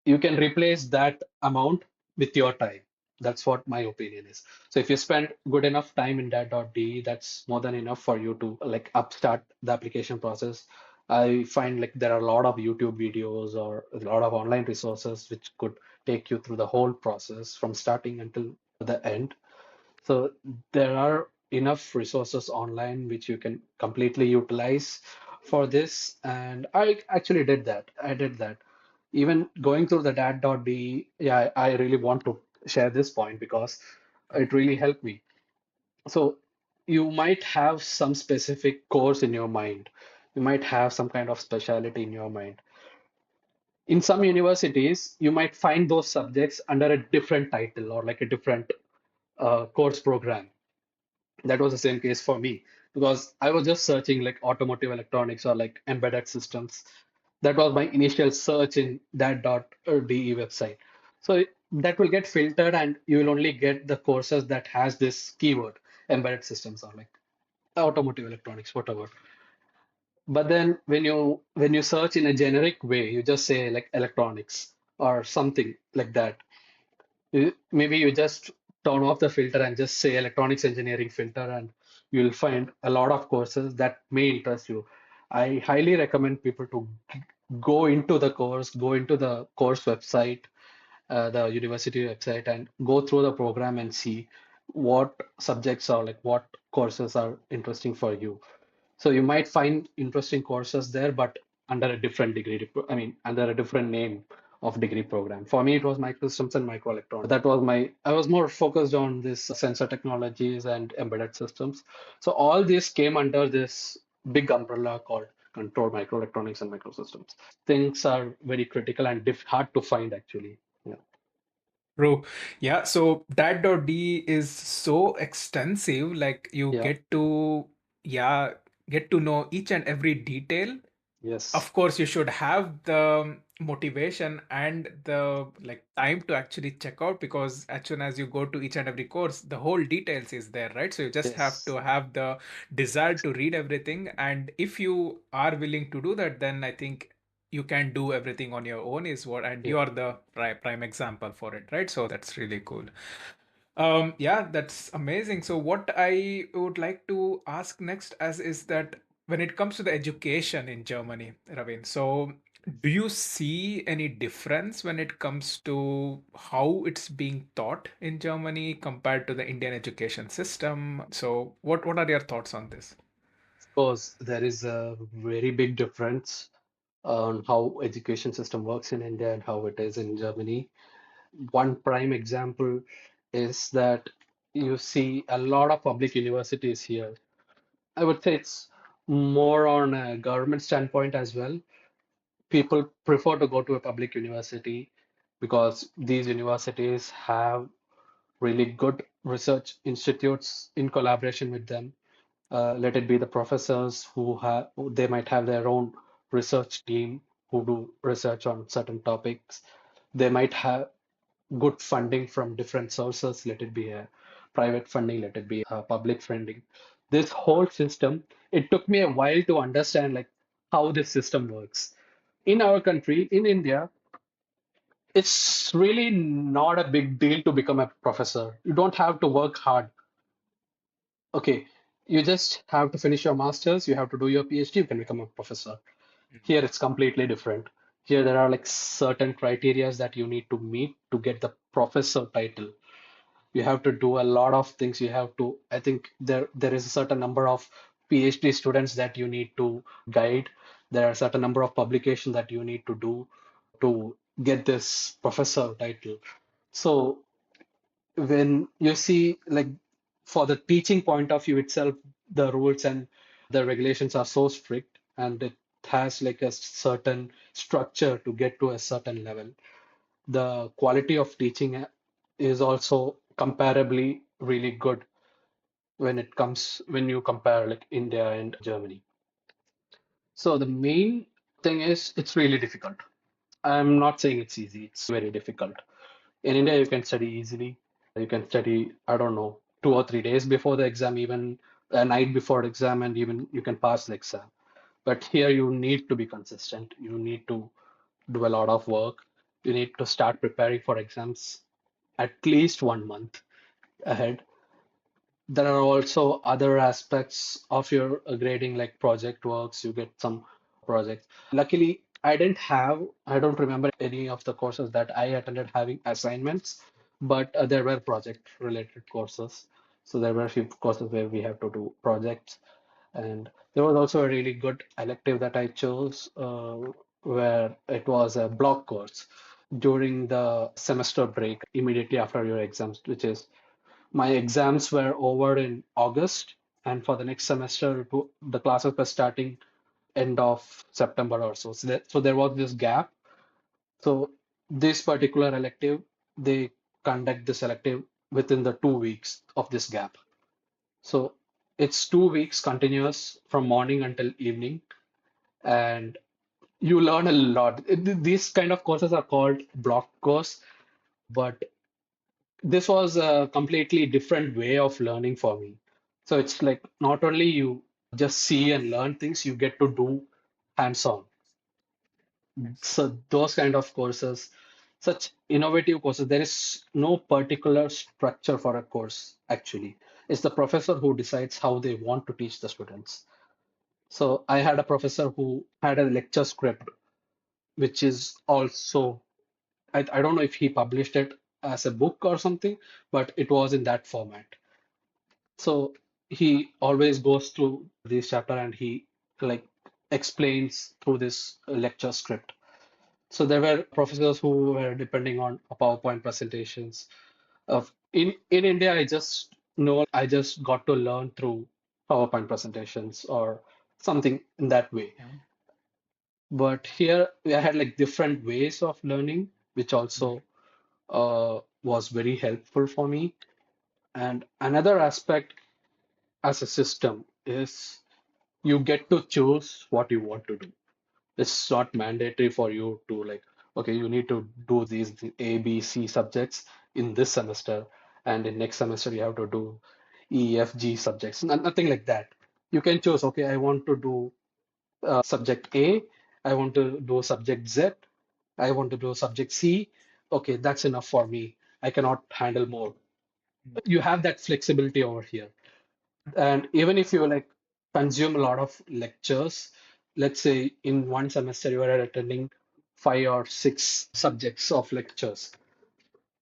You can replace that amount with your time. That's what my opinion is. So if you spend good enough time in that.de, that's more than enough for you to like upstart the application process. I find like there are a lot of YouTube videos or a lot of online resources which could take you through the whole process from starting until the end. So there are enough resources online which you can completely utilize for this. And I actually did that. I did that. Even going through the dad.de, yeah, I really want to share this point because it really helped me. So you might have some specific course in your mind. You might have some kind of specialty in your mind. In some universities, you might find those subjects under a different title or like a different course program. That was the same case for me because I was just searching like automotive electronics or like embedded systems. That was my initial search in that.de website. So that will get filtered and you will only get the courses that has this keyword, embedded systems or like automotive electronics, whatever. But then when you search in a generic way, you just say like electronics or something like that. Maybe you just turn off the filter and just say electronics engineering filter, and you'll find a lot of courses that may interest you. I highly recommend people to go into the course website, the university website, and go through the program and see what subjects are like what courses are interesting for you. So you might find interesting courses there, but under a different I mean, under a different name of degree program. For me, it was microsystems and microelectronics. I was more focused on this sensor technologies and embedded systems. So all this came under this big umbrella called control microelectronics and microsystems. Things are very critical and hard to find actually. Yeah. True. Yeah. So dat.d is so extensive. Like you Yeah. yeah, get to know each and every detail. Yes. Of course, you should have the motivation and the like time to actually check out, because as soon as you go to each and every course, the whole details is there, right? So you just have Yes. to have the desire to read everything. And if you are willing to do that, then I think you can do everything on your own is what, and Yeah. you are the prime example for it, right? So that's really cool. Yeah, that's amazing. So what I would like to ask next as is that when it comes to the education in Germany, Ravin, so Do you see any difference when it comes to how it's being taught in Germany compared to the Indian education system? So, what are your thoughts on this? Of course, there is a very big difference on how education system works in India and how it is in Germany. One prime example is that you see a lot of public universities here. I would say it's more on a government standpoint as well. People prefer to go to a public university because these universities have really good research institutes in collaboration with them. Let it be the professors who have, they might have their own research team who do research on certain topics. They might have good funding from different sources, let it be a private funding, let it be a public funding. This whole system, it took me a while to understand like how this system works. In our country, in India, it's really not a big deal to become a professor. You don't have to work hard. Okay, you just have to finish your master's, you have to do your PhD, you can become a professor. Here it's completely different. Here there are like certain criterias that you need to meet to get the professor title. You have to do a lot of things. You have to, I think there is a certain number of PhD students that you need to guide. There are a certain number of publications that you need to do to get this professor title. So when you see like for the teaching point of view itself, the rules and the regulations are so strict and it has like a certain structure to get to a certain level. The quality of teaching is also comparably really good when you compare like India and Germany. So the main thing is it's really difficult. I'm not saying it's easy, it's very difficult. In India, you can study easily. You can study, I don't know, 2 or 3 days before the exam, even a night before the exam, and even you can pass the exam. But here you need to be consistent. You need to do a lot of work. You need to start preparing for exams at least 1 month ahead. There are also other aspects of your grading, like project works. You get some projects. Luckily, I don't remember any of the courses that I attended having assignments, but there were project related courses. So there were a few courses where we have to do projects. And there was also a really good elective that I chose, where it was a block course during the semester break immediately after your exams, which is my exams were over in August, and for the next semester, the classes were starting end of September or so. So there was this gap. So this particular elective, they conduct this elective within the 2 weeks of this gap. So it's 2 weeks continuous from morning until evening, and you learn a lot. These kind of courses are called block course, but this was a completely different way of learning for me. So it's like not only you just see and learn things, you get to do hands-on. So those kind of courses, such innovative courses, there is no particular structure for a course actually. It's the professor who decides how they want to teach the students. So I had a professor who had a lecture script, which is also, I don't know if he published it as a book or something, but it was in that format. So he always goes through this chapter and he like explains through this lecture script. So there were professors who were depending on PowerPoint presentations. Of in India, I just know I just got to learn through PowerPoint presentations or something in that way. Yeah. But here I had like different ways of learning, which Mhm. also was very helpful for me. And another aspect as a system is you get to choose what you want to do. It's not mandatory for you to like, okay, you need to do these A, B, C subjects in this semester, and in next semester you have to do E, F, G subjects. Nothing like that. You can choose, okay, I want to do subject A, I want to do subject Z, I want to do subject C. Okay, that's enough for me. I cannot handle more. You have that flexibility over here. And even if you like consume a lot of lectures, let's say in one semester you are attending 5 or 6 subjects of lectures,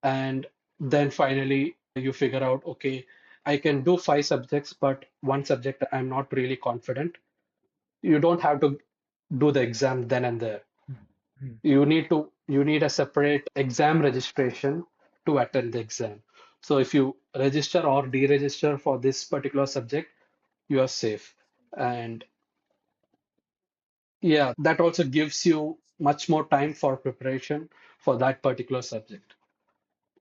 and then finally you figure out, okay, I can do 5 subjects, but one subject I'm not really confident. You don't have to do the exam then and there. Mm. You need a separate exam registration to attend the exam. So if you register or deregister for this particular subject, you are safe. And yeah, that also gives you much more time for preparation for that particular subject.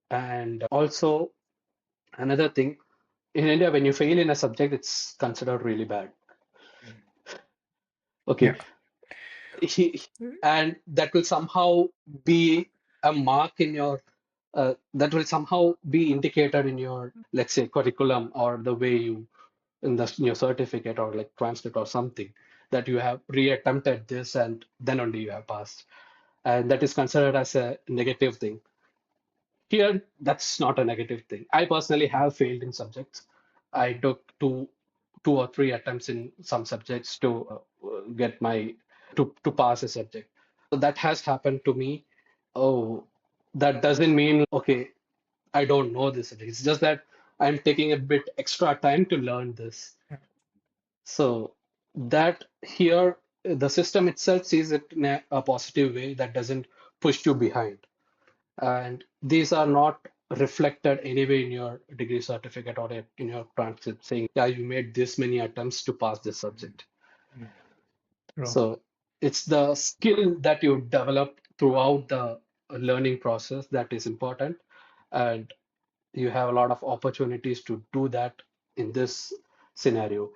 And also another thing, in India, when you fail in a subject, it's considered really bad. Okay. Yeah. He, and that will somehow be a mark in your, that will somehow be indicated in your, let's say, curriculum or the way you, in your certificate or like transcript or something, that you have reattempted this and then only you have passed. And that is considered as a negative thing. Here, that's not a negative thing. I personally have failed in subjects. I took two or three attempts in some subjects to get my to pass a subject. So that has happened to me. Oh, that doesn't mean okay, I don't know this subject. It's just that I'm taking a bit extra time to learn this. So that here, the system itself sees it in a positive way that doesn't push you behind. And these are not reflected anyway in your degree certificate or in your transcript saying, yeah, you made this many attempts to pass this subject. True. So it's the skill that you develop throughout the learning process that is important. And you have a lot of opportunities to do that in this scenario.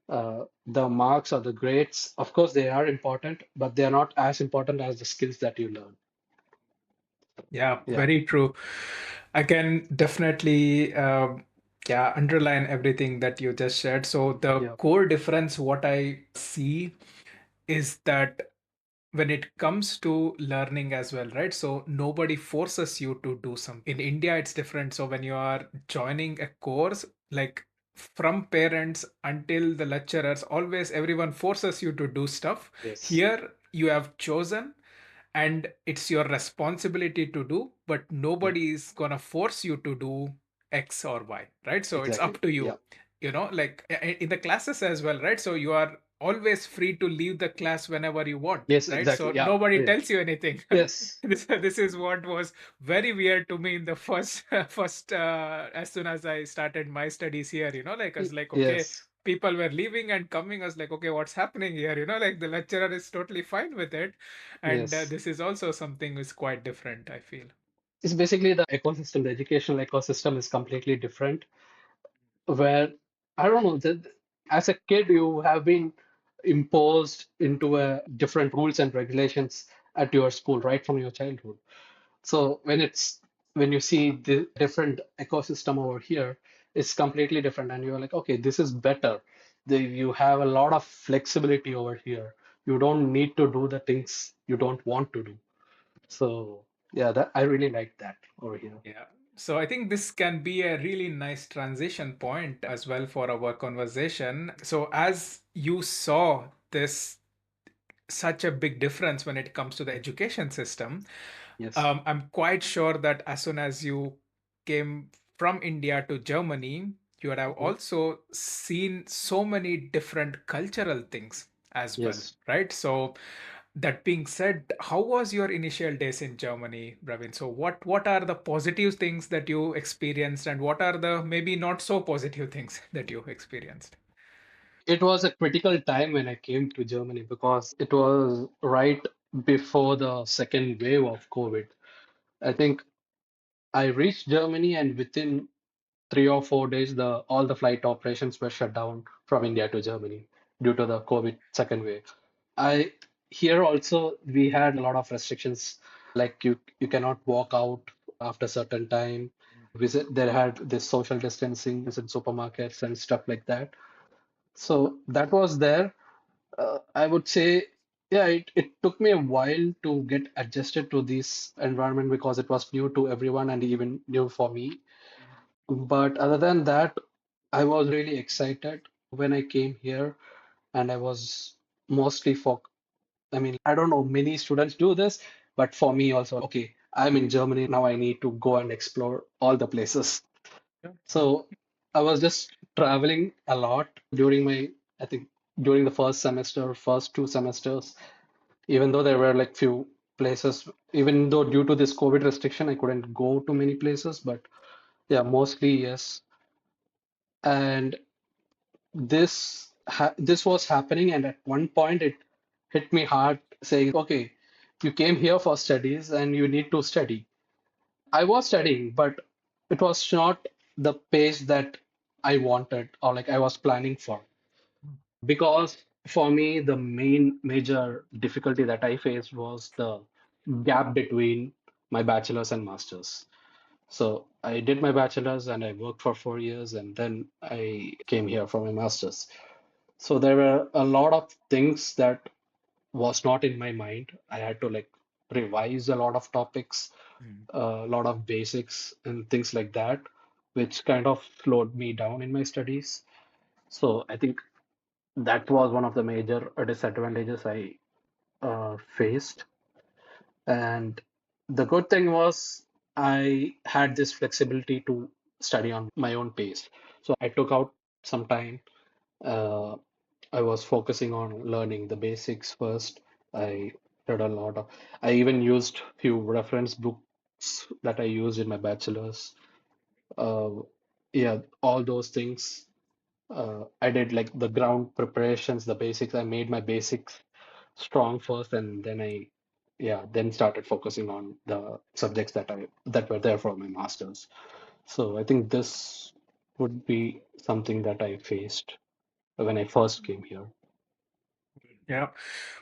The marks or the grades, of course, they are important, but they are not as important as the skills that you learn. Yeah, Yeah, very true. I can definitely yeah, underline everything that you just shared. So the yeah, core difference, what I see is that when it comes to learning as well, right? So nobody forces you to do something. In India, it's different. So when you are joining a course, like from parents until the lecturers, always everyone forces you to do stuff. yes, Here, you have chosen and it's your responsibility to do, but yeah, nobody is gonna force you to do X or Y, right? So it's exactly. up to Yeah, you, like in the classes as well, right? So you are always free to leave the class whenever you want, yes, right? exactly. So Yeah, nobody yeah. tells you anything. Yes, This is what was very weird to me in the first first as soon as I started my studies here, like I was like, okay, yes, people were leaving and coming. I was like, okay, what's happening here? Like the lecturer is totally fine with it, and yes. this is also something is quite different, I feel. It's basically the ecosystem, the educational ecosystem is completely different. Where I don't know, as a kid, you have been imposed into a different rules and regulations at your school right from your childhood. So when you see the different ecosystem over here, it's completely different, and you're like, okay, this is better. You have a lot of flexibility over here. You don't need to do the things you don't want to do. So yeah, that I really like that over here. Yeah. So I think this can be a really nice transition point as well for our conversation. So as you saw this such a big difference when it comes to the education system, Yes. I'm quite sure that as soon as you came from India to Germany, you would have Yeah. also seen so many different cultural things as well, Yes. right? So that being said, how was your initial days in Germany, Ravin? So what are the positive things that you experienced, and what are the maybe not so positive things that you experienced? It was a critical time when I came to Germany because it was right before the second wave of COVID. I think I reached Germany and within 3 or 4 days, the all the flight operations were shut down from India to Germany due to the COVID second wave. I Here also we had a lot of restrictions, like you cannot walk out after certain time. Visit There had this social distancing in supermarkets and stuff like that. So that was there. I would say, yeah, it took me a while to get adjusted to this environment because it was new to everyone and even new for me. But other than that, I was really excited when I came here and I was mostly for, I mean, I don't know, many students do this, but for me also, okay, I'm in Germany now, I need to go and explore all the places. Yeah. So I was just traveling a lot during my, I think, during the first semester, first 2 semesters, even though there were like few places, even though due to this COVID restriction, I couldn't go to many places, but yeah, mostly yes. And this was happening, and at one point it hit me hard, saying, "Okay, you came here for studies, and you need to study." I was studying, but it was not the pace that I wanted or like I was planning for. Because for me, the main major difficulty that I faced was the gap between my bachelor's and master's. So I did my bachelor's and I worked for 4 years, and then I came here for my master's. So there were a lot of things that was not in my mind. I had to like revise a lot of topics, Mm. a lot of basics and things like that, which kind of slowed me down in my studies. So I think that was one of the major disadvantages I faced. And the good thing was I had this flexibility to study on my own pace. So I took out some time. Uh, I was focusing on learning the basics first. I read a lot of, I even used few reference books that I used in my bachelor's. Uh, yeah, all those things. I did like the ground preparations, the basics. I made my basics strong first, and then yeah, then started focusing on the subjects that were there for my masters. So I think this would be something that I faced when I first came here. Yeah,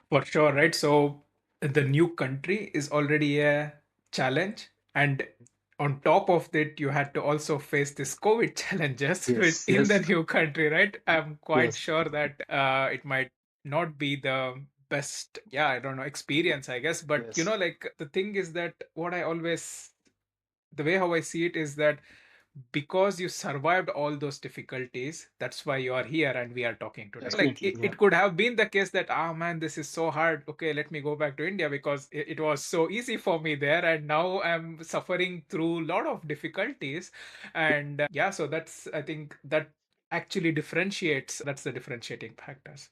for sure, right? So the new country is already a challenge, and on top of that, you had to also face this COVID challenges Yes, in the yes, new country, right? I'm quite yes, sure that it might not be the best, yeah, I don't know, experience, I guess. But yes. like the thing is that what I always, the way how I see it is that because you survived all those difficulties, that's why you are here and we are talking today. Like Definitely, yeah. it could have been the case that, ah man, this is so hard, okay, let me go back to India because it was so easy for me there, and now I'm suffering through a lot of difficulties. And yeah, so that's, I think that actually differentiates, that's the differentiating factors.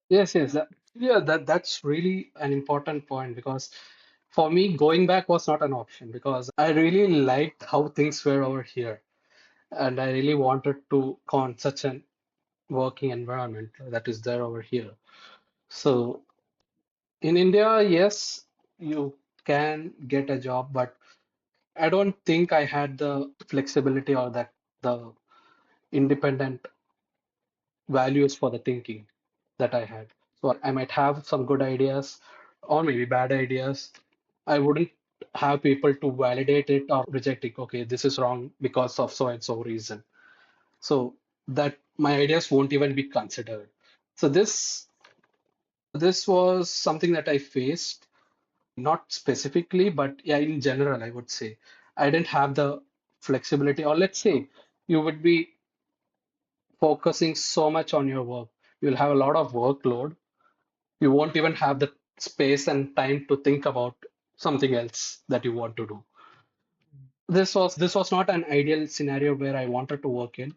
Yes, yes. Yeah, that's really an important point because for me, going back was not an option because I really liked how things were over here. And I really wanted to con such an working environment that is there over here. So in India, yes, you can get a job, but I don't think I had the flexibility or that the independent values for the thinking that I had. So I might have some good ideas or maybe bad ideas. I wouldn't have people to validate it or reject it. Okay, this is wrong because of so and so reason. So that my ideas won't even be considered. So this was something that I faced, not specifically, but yeah, in general, I would say I didn't have the flexibility, or let's say you would be focusing so much on your work. You'll have a lot of workload. You won't even have the space and time to think about something else that you want to do. This was not an ideal scenario where I wanted to work in.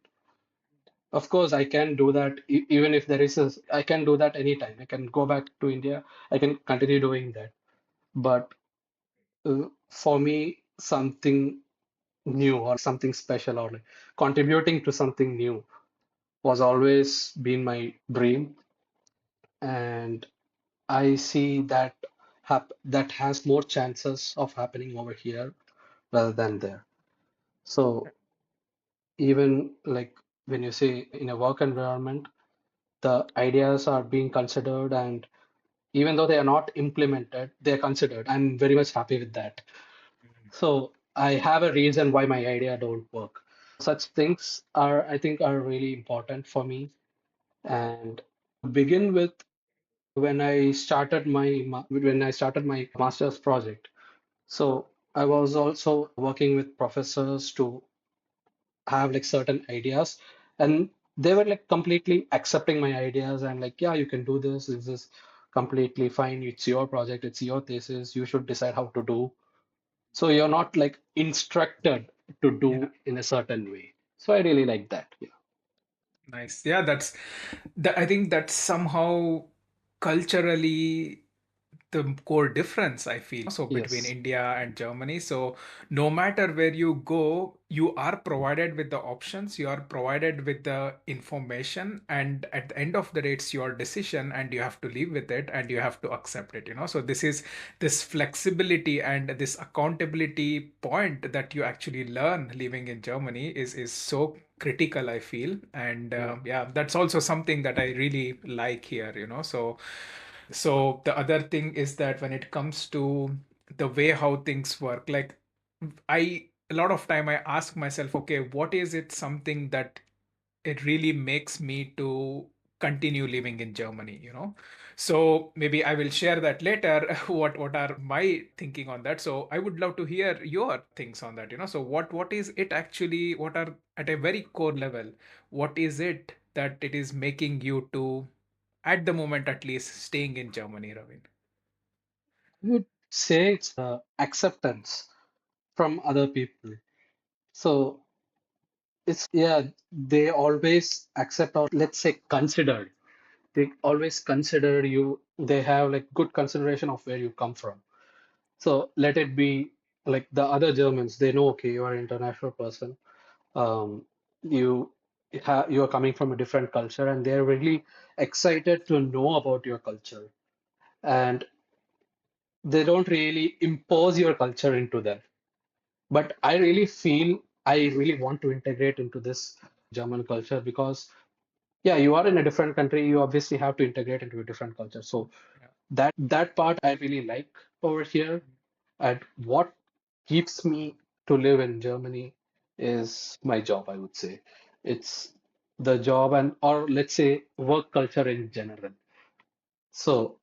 Of course, I can do that even if there is I can do that anytime. I can go back to India. I can continue doing that. But for me, something new or like something special or like contributing to something new was always been my dream. And I see that that has more chances of happening over here rather than there. So even like when you say in a work environment, the ideas are being considered, and even though they are not implemented, they are considered. I'm very much happy with that. So I have a reason why my idea don't work. Such things are, I think, are really important for me. And begin with when I started my master's project. So I was also working with professors to have like certain ideas, and they were like completely accepting my ideas and like, yeah, you can do this. This is completely fine. It's your project, it's your thesis. You should decide how to do. So you're not like instructed to Yeah. do in a certain way. So I really like that. Yeah. Nice. Yeah, that's that. I think that's somehow culturally the core difference I feel so between Yes. India and Germany. So no matter where you go, you are provided with the options, you are provided with the information, and at the end of the day, it's your decision, and you have to live with it and you have to accept it. So this is this flexibility and this accountability point that you actually learn living in Germany is so critical, I feel. And Yeah. yeah, that's also something that I really like here. So the other thing is that when it comes to the way how things work, like I a lot of time I ask myself, okay, what is it something that it really makes me to continue living in Germany? So maybe I will share that later, what are my thinking on that. So I would love to hear your things on that. So what is it actually, what are at a very core level, what is it that it is making you to, at the moment at least, staying in Germany, Ravin? I would say it's acceptance from other people. So it's, yeah, they always accept or let's say consider. They always consider you. They have like good consideration of where you come from. So let it be like the other Germans, they know, okay, you are an international person. Um, you you are coming from a different culture, and they're really excited to know about your culture. And they don't really impose your culture into them. But I really feel I really want to integrate into this German culture because, yeah, you are in a different country. You obviously have to integrate into a different culture. So Yeah. that part I really like over here. And what keeps me to live in Germany is my job, I would say. It's the job and or let's say work culture in general. So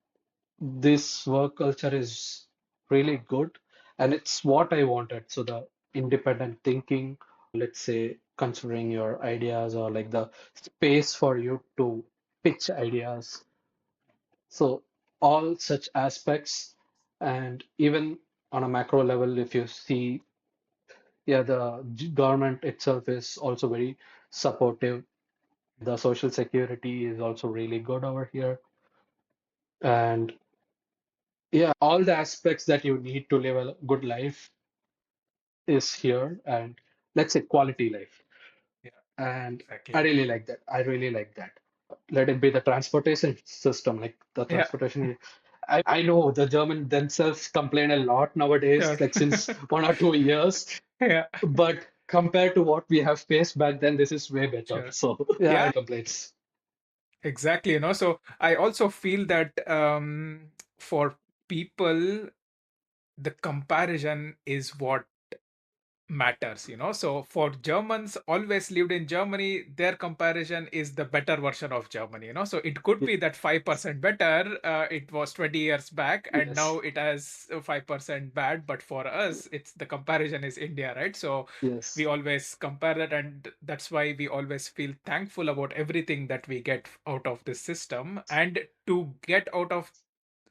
this work culture is really good and it's what I wanted. So the independent thinking, let's say considering your ideas or like the space for you to pitch ideas. So all such aspects, and even on a macro level, if you see, yeah, the government itself is also very supportive. The social security is also really good over here. And yeah, all the aspects that you need to live a good life is here, and let's say quality life. Yeah, And I exactly. really like that. I really like that. Let it be the transportation system, like the Yeah, transportation. I know the German themselves complain a lot nowadays, sure. like since 1 or 2 years, Yeah, but compared to what we have faced back then, this is way better. sure. So yeah, I Yeah, complaints. exactly. So I also feel that for people, the comparison is what matters. So for Germans always lived in Germany, their comparison is the better version of Germany. So it could be that 5% better, it was 20 years back, and now Yes, it has 5% bad. But for us, it's the comparison is India, right? So we yes, always compare that, and that's why we always feel thankful about everything that we get out of this system. And to get out of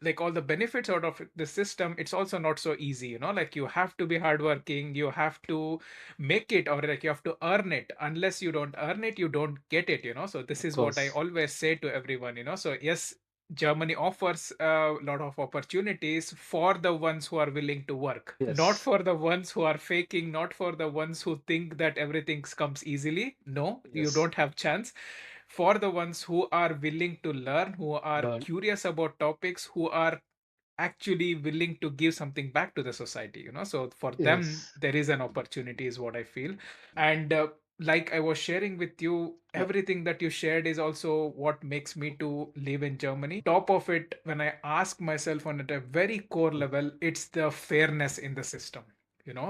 like all the benefits out of the system, it's also not so easy. Like you have to be hardworking, you have to make it, or like you have to earn it. Unless you don't earn it, you don't get it. So this of is what I course. always say to everyone. So yes, Germany offers a lot of opportunities for the ones who are willing to work, not Yes, for the ones who are faking, not for the ones who think that everything comes easily. No, you yes. don't have chance. For the ones who are willing to learn, who are Learn. curious about topics, who are actually willing to give something back to the society. So for them Yes. there is an opportunity, is what I feel. And like I was sharing with you, Yeah. everything that you shared is also what makes me to live in Germany. Top of it, when I ask myself on at a very core level, it's the fairness in the system.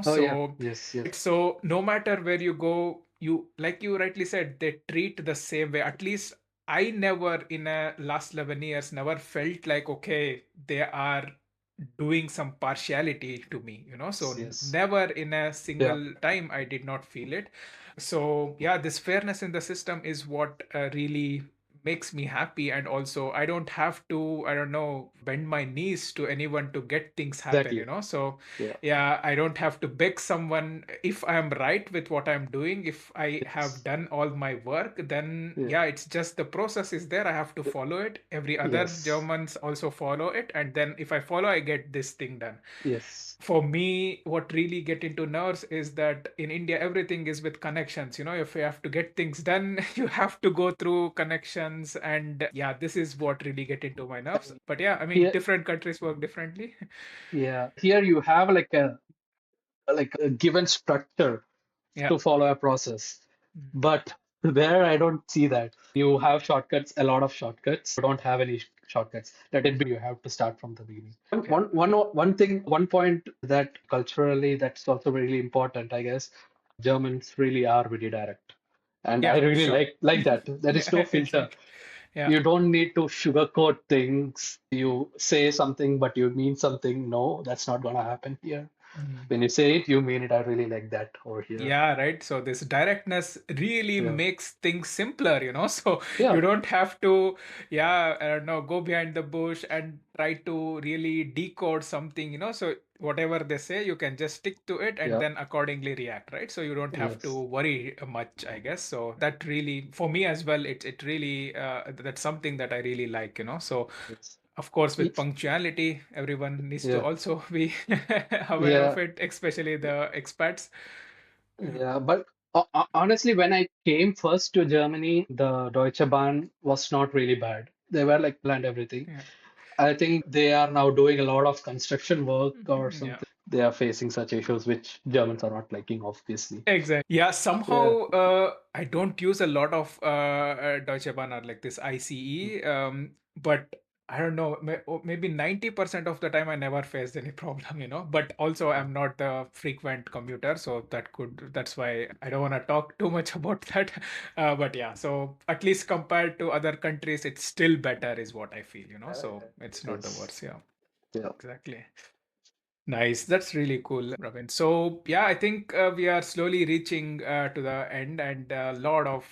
Oh yeah. So Yes. Yes. so no matter where you go, you, like you rightly said, they treat the same way. At least I never in a last 11 years never felt like, okay, they are doing some partiality to me, so yes, never in a yeah, single time I did not feel it. So yeah, this fairness in the system is what really makes me happy. And also I don't have to, I don't know, bend my knees to anyone to get things happen, exactly. so Yeah, yeah, I don't have to beg someone. If I'm right with what I'm doing, if I have yes, done all my work, then yeah, yeah, it's just the process is there, I have to follow it. Every other yes, Germans also follow it, and then if I follow, I get this thing done. yes, For me, what really get into nerves is that in India everything is with connections. If you have to get things done, you have to go through connections, and yeah, this is what really get into my nerves. and But yeah, I mean, here, different countries work differently. yeah, here you have like a given structure Yeah. to follow a process. Mm. But there, I don't see that. You have shortcuts, a lot of shortcuts. You don't have any shortcuts. Let it be, you have to start from the beginning. Yeah. One thing, one point that culturally that's also really important, I guess. Germans really are very direct. And I Yeah, really sure. like that. There is no Yeah, filter. exactly. Yeah. You don't need to sugarcoat things. You say something, but you mean something. No, that's not gonna happen here. Mm. When you say it, you mean it. I really like that over here. Yeah, right. So this directness really Yeah. makes things simpler, So you Yeah. don't have to, yeah, I don't know, go behind the bush and try to really decode something, So whatever they say, you can just stick to it and Yeah. then accordingly react, right? So you don't have to Yes. worry much, I guess. So that really, for me as well, it really that's something that I really like, So Yes. of course, with Ye- punctuality, everyone needs to Yeah. also be aware of Yeah. it, especially the expats. Yeah. Yeah. But honestly, when I came first to Germany, the Deutsche Bahn was not really bad. They were like planned everything. Yeah. I think they are now doing a lot of construction work or Yeah. something. They are facing such issues which Germans are not liking, obviously. Exactly. Yeah, Yeah. somehow I don't use a lot of Deutsche Bahn or like this ICE, but I don't know, maybe 90% of the time I never faced any problem, But also I'm not the frequent commuter, so that's why I don't want to talk too much about that. But yeah, so at least compared to other countries, it's still better, is what I feel, So it's not the Yes. worst. Yeah, Yeah. exactly. Nice. That's really cool, Ravin. So, yeah, I think we are slowly reaching to the end, and a lot of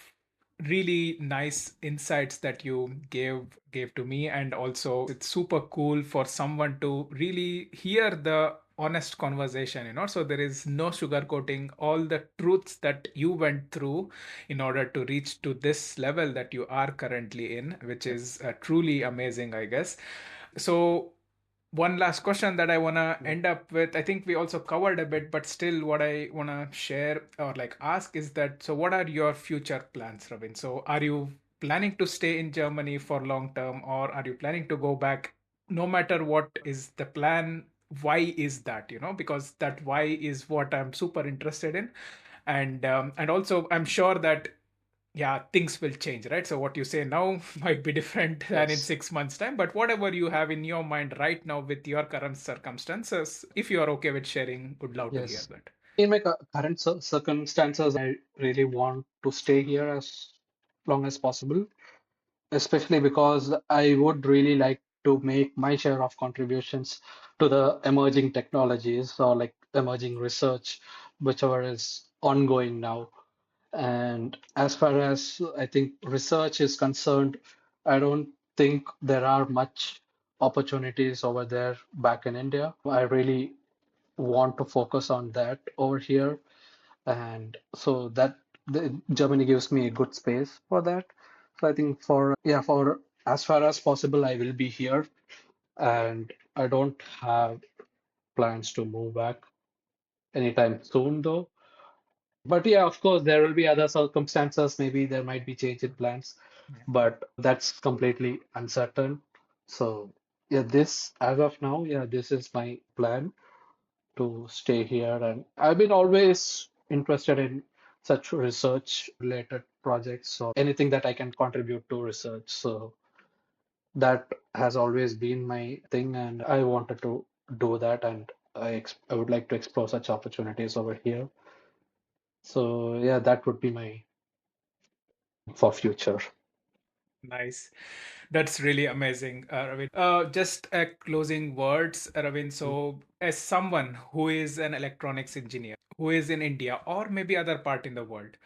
really nice insights that you gave to me. And also it's super cool for someone to really hear the honest conversation, So there is no sugarcoating, all the truths that you went through in order to reach to this level that you are currently in, which is truly amazing, I guess. So one last question that I want to Yeah. end up with. I think we also covered a bit, but still, what I want to share or like ask is that, so what are your future plans, Robin? So, are you planning to stay in Germany for long term, or are you planning to go back? No matter what is the plan, why is that? Because that why is what I'm super interested in. And also, I'm sure that yeah, things will change, right? So what you say now might be different than in Yes. 6 months time, but whatever you have in your mind right now with your current circumstances, if you are okay with sharing, would love to hear Yes. that. In my current circumstances, I really want to stay here as long as possible, especially because I would really like to make my share of contributions to the emerging technologies or like emerging research, whichever is ongoing now. And as far as I think research is concerned, I don't think there are much opportunities over there back in India. I really want to focus on that over here, and so that Germany gives me a good space for that. So I think for as far as possible, I will be here, and I don't have plans to move back anytime soon, though. But yeah, of course, there will be other circumstances. Maybe there might be change in plans, Yeah. but that's completely uncertain. So yeah, this as of now, yeah, this is my plan to stay here. And I've been always interested in such research related projects or anything that I can contribute to research. So that has always been my thing, and I wanted to do that. And I would like to explore such opportunities over here. So yeah, that would be my for future. Nice. That's really amazing, Ravin. Just closing words, Ravin. So, as someone who is an electronics engineer, who is in India or maybe other part in the world,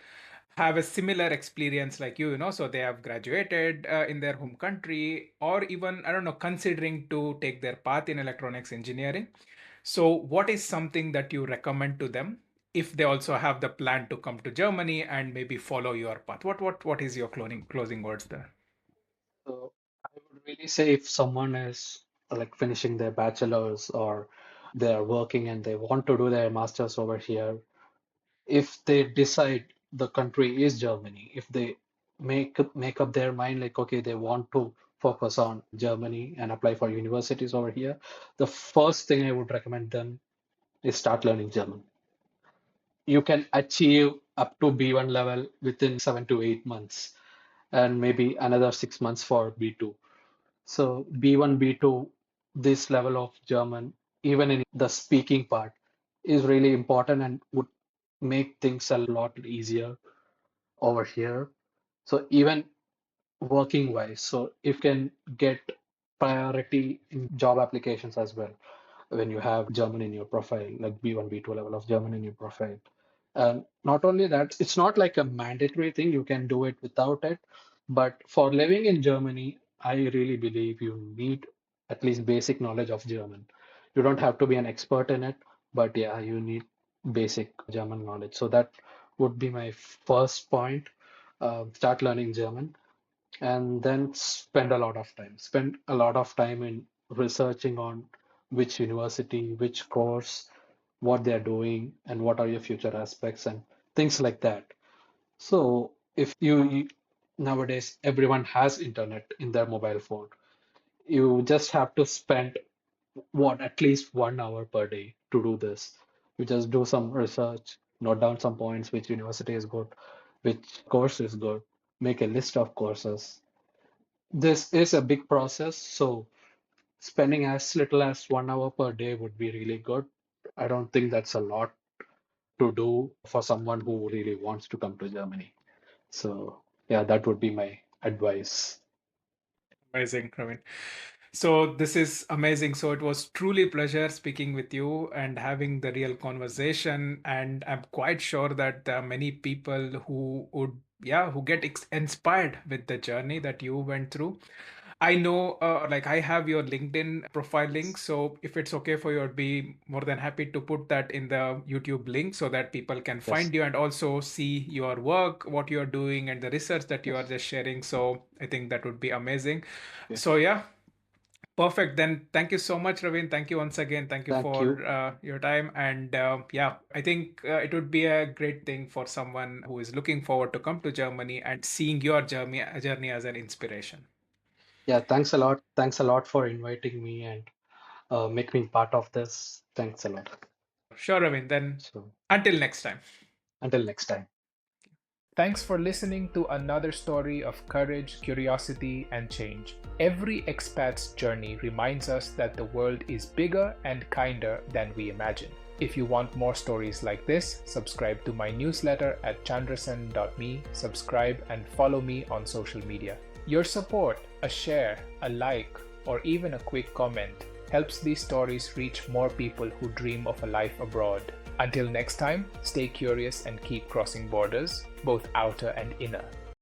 have a similar experience like you, so they have graduated in their home country, or even, I don't know, considering to take their path in electronics engineering. So, what is something that you recommend to them if they also have the plan to come to Germany and maybe follow your path? What is your closing words there? So I would really say if someone is like finishing their bachelor's or they're working and they want to do their master's over here, if they decide the country is Germany, if they make up their mind like okay, they want to focus on Germany and apply for universities over here, the first thing I would recommend them is start learning German. You can achieve up to B1 level within 7 to 8 months, and maybe another 6 months for B2. So B1, B2, this level of German, even in the speaking part, is really important and would make things a lot easier over here. So even working wise, so you can get priority in job applications as well when you have German in your profile, like B1, B2 level of German in your profile. And not only that, it's not like a mandatory thing, you can do it without it. But for living in Germany, I really believe you need at least basic knowledge of German. You don't have to be an expert in it, but yeah, you need basic German knowledge. So that would be my first point. Start learning German and then spend a lot of time. Spend a lot of time in researching on which university, which course, what they're doing, and what are your future aspects and things like that. So if nowadays everyone has internet in their mobile phone, you just have to spend what at least 1 hour per day to do this. You just do some research, note down some points, which university is good, which course is good, make a list of courses. This is a big process, so spending as little as 1 hour per day would be really good. I don't think that's a lot to do for someone who really wants to come to Germany. So, yeah, that would be my advice. Amazing, Praveen. So this is amazing. So it was truly pleasure speaking with you and having the real conversation. And I'm quite sure that there are many people who would, yeah, who get inspired with the journey that you went through. I know, like I have your LinkedIn profile link. So if it's okay for you, I'd be more than happy to put that in the YouTube link so that people can find Yes, you and also see your work, what you're doing, and the research that you are yes, just sharing. So I think that would be amazing. yes. So yeah, perfect. Then thank you so much, Ravin. Thank you once again. Thank you Thank you. for your time. And yeah, I think it would be a great thing for someone who is looking forward to come to Germany and seeing your journey as an inspiration. Yeah, thanks a lot. Thanks a lot for inviting me and make me part of this. Thanks a lot. Sure, Ravin. Then So, until next time. until next time. Thanks for listening to another story of courage, curiosity, and change. Every expat's journey reminds us that the world is bigger and kinder than we imagine. If you want more stories like this, subscribe to my newsletter at chandrasen.me, subscribe and follow me on social media. Your support, a share, a like, or even a quick comment helps these stories reach more people who dream of a life abroad. Until next time, stay curious and keep crossing borders, both outer and inner.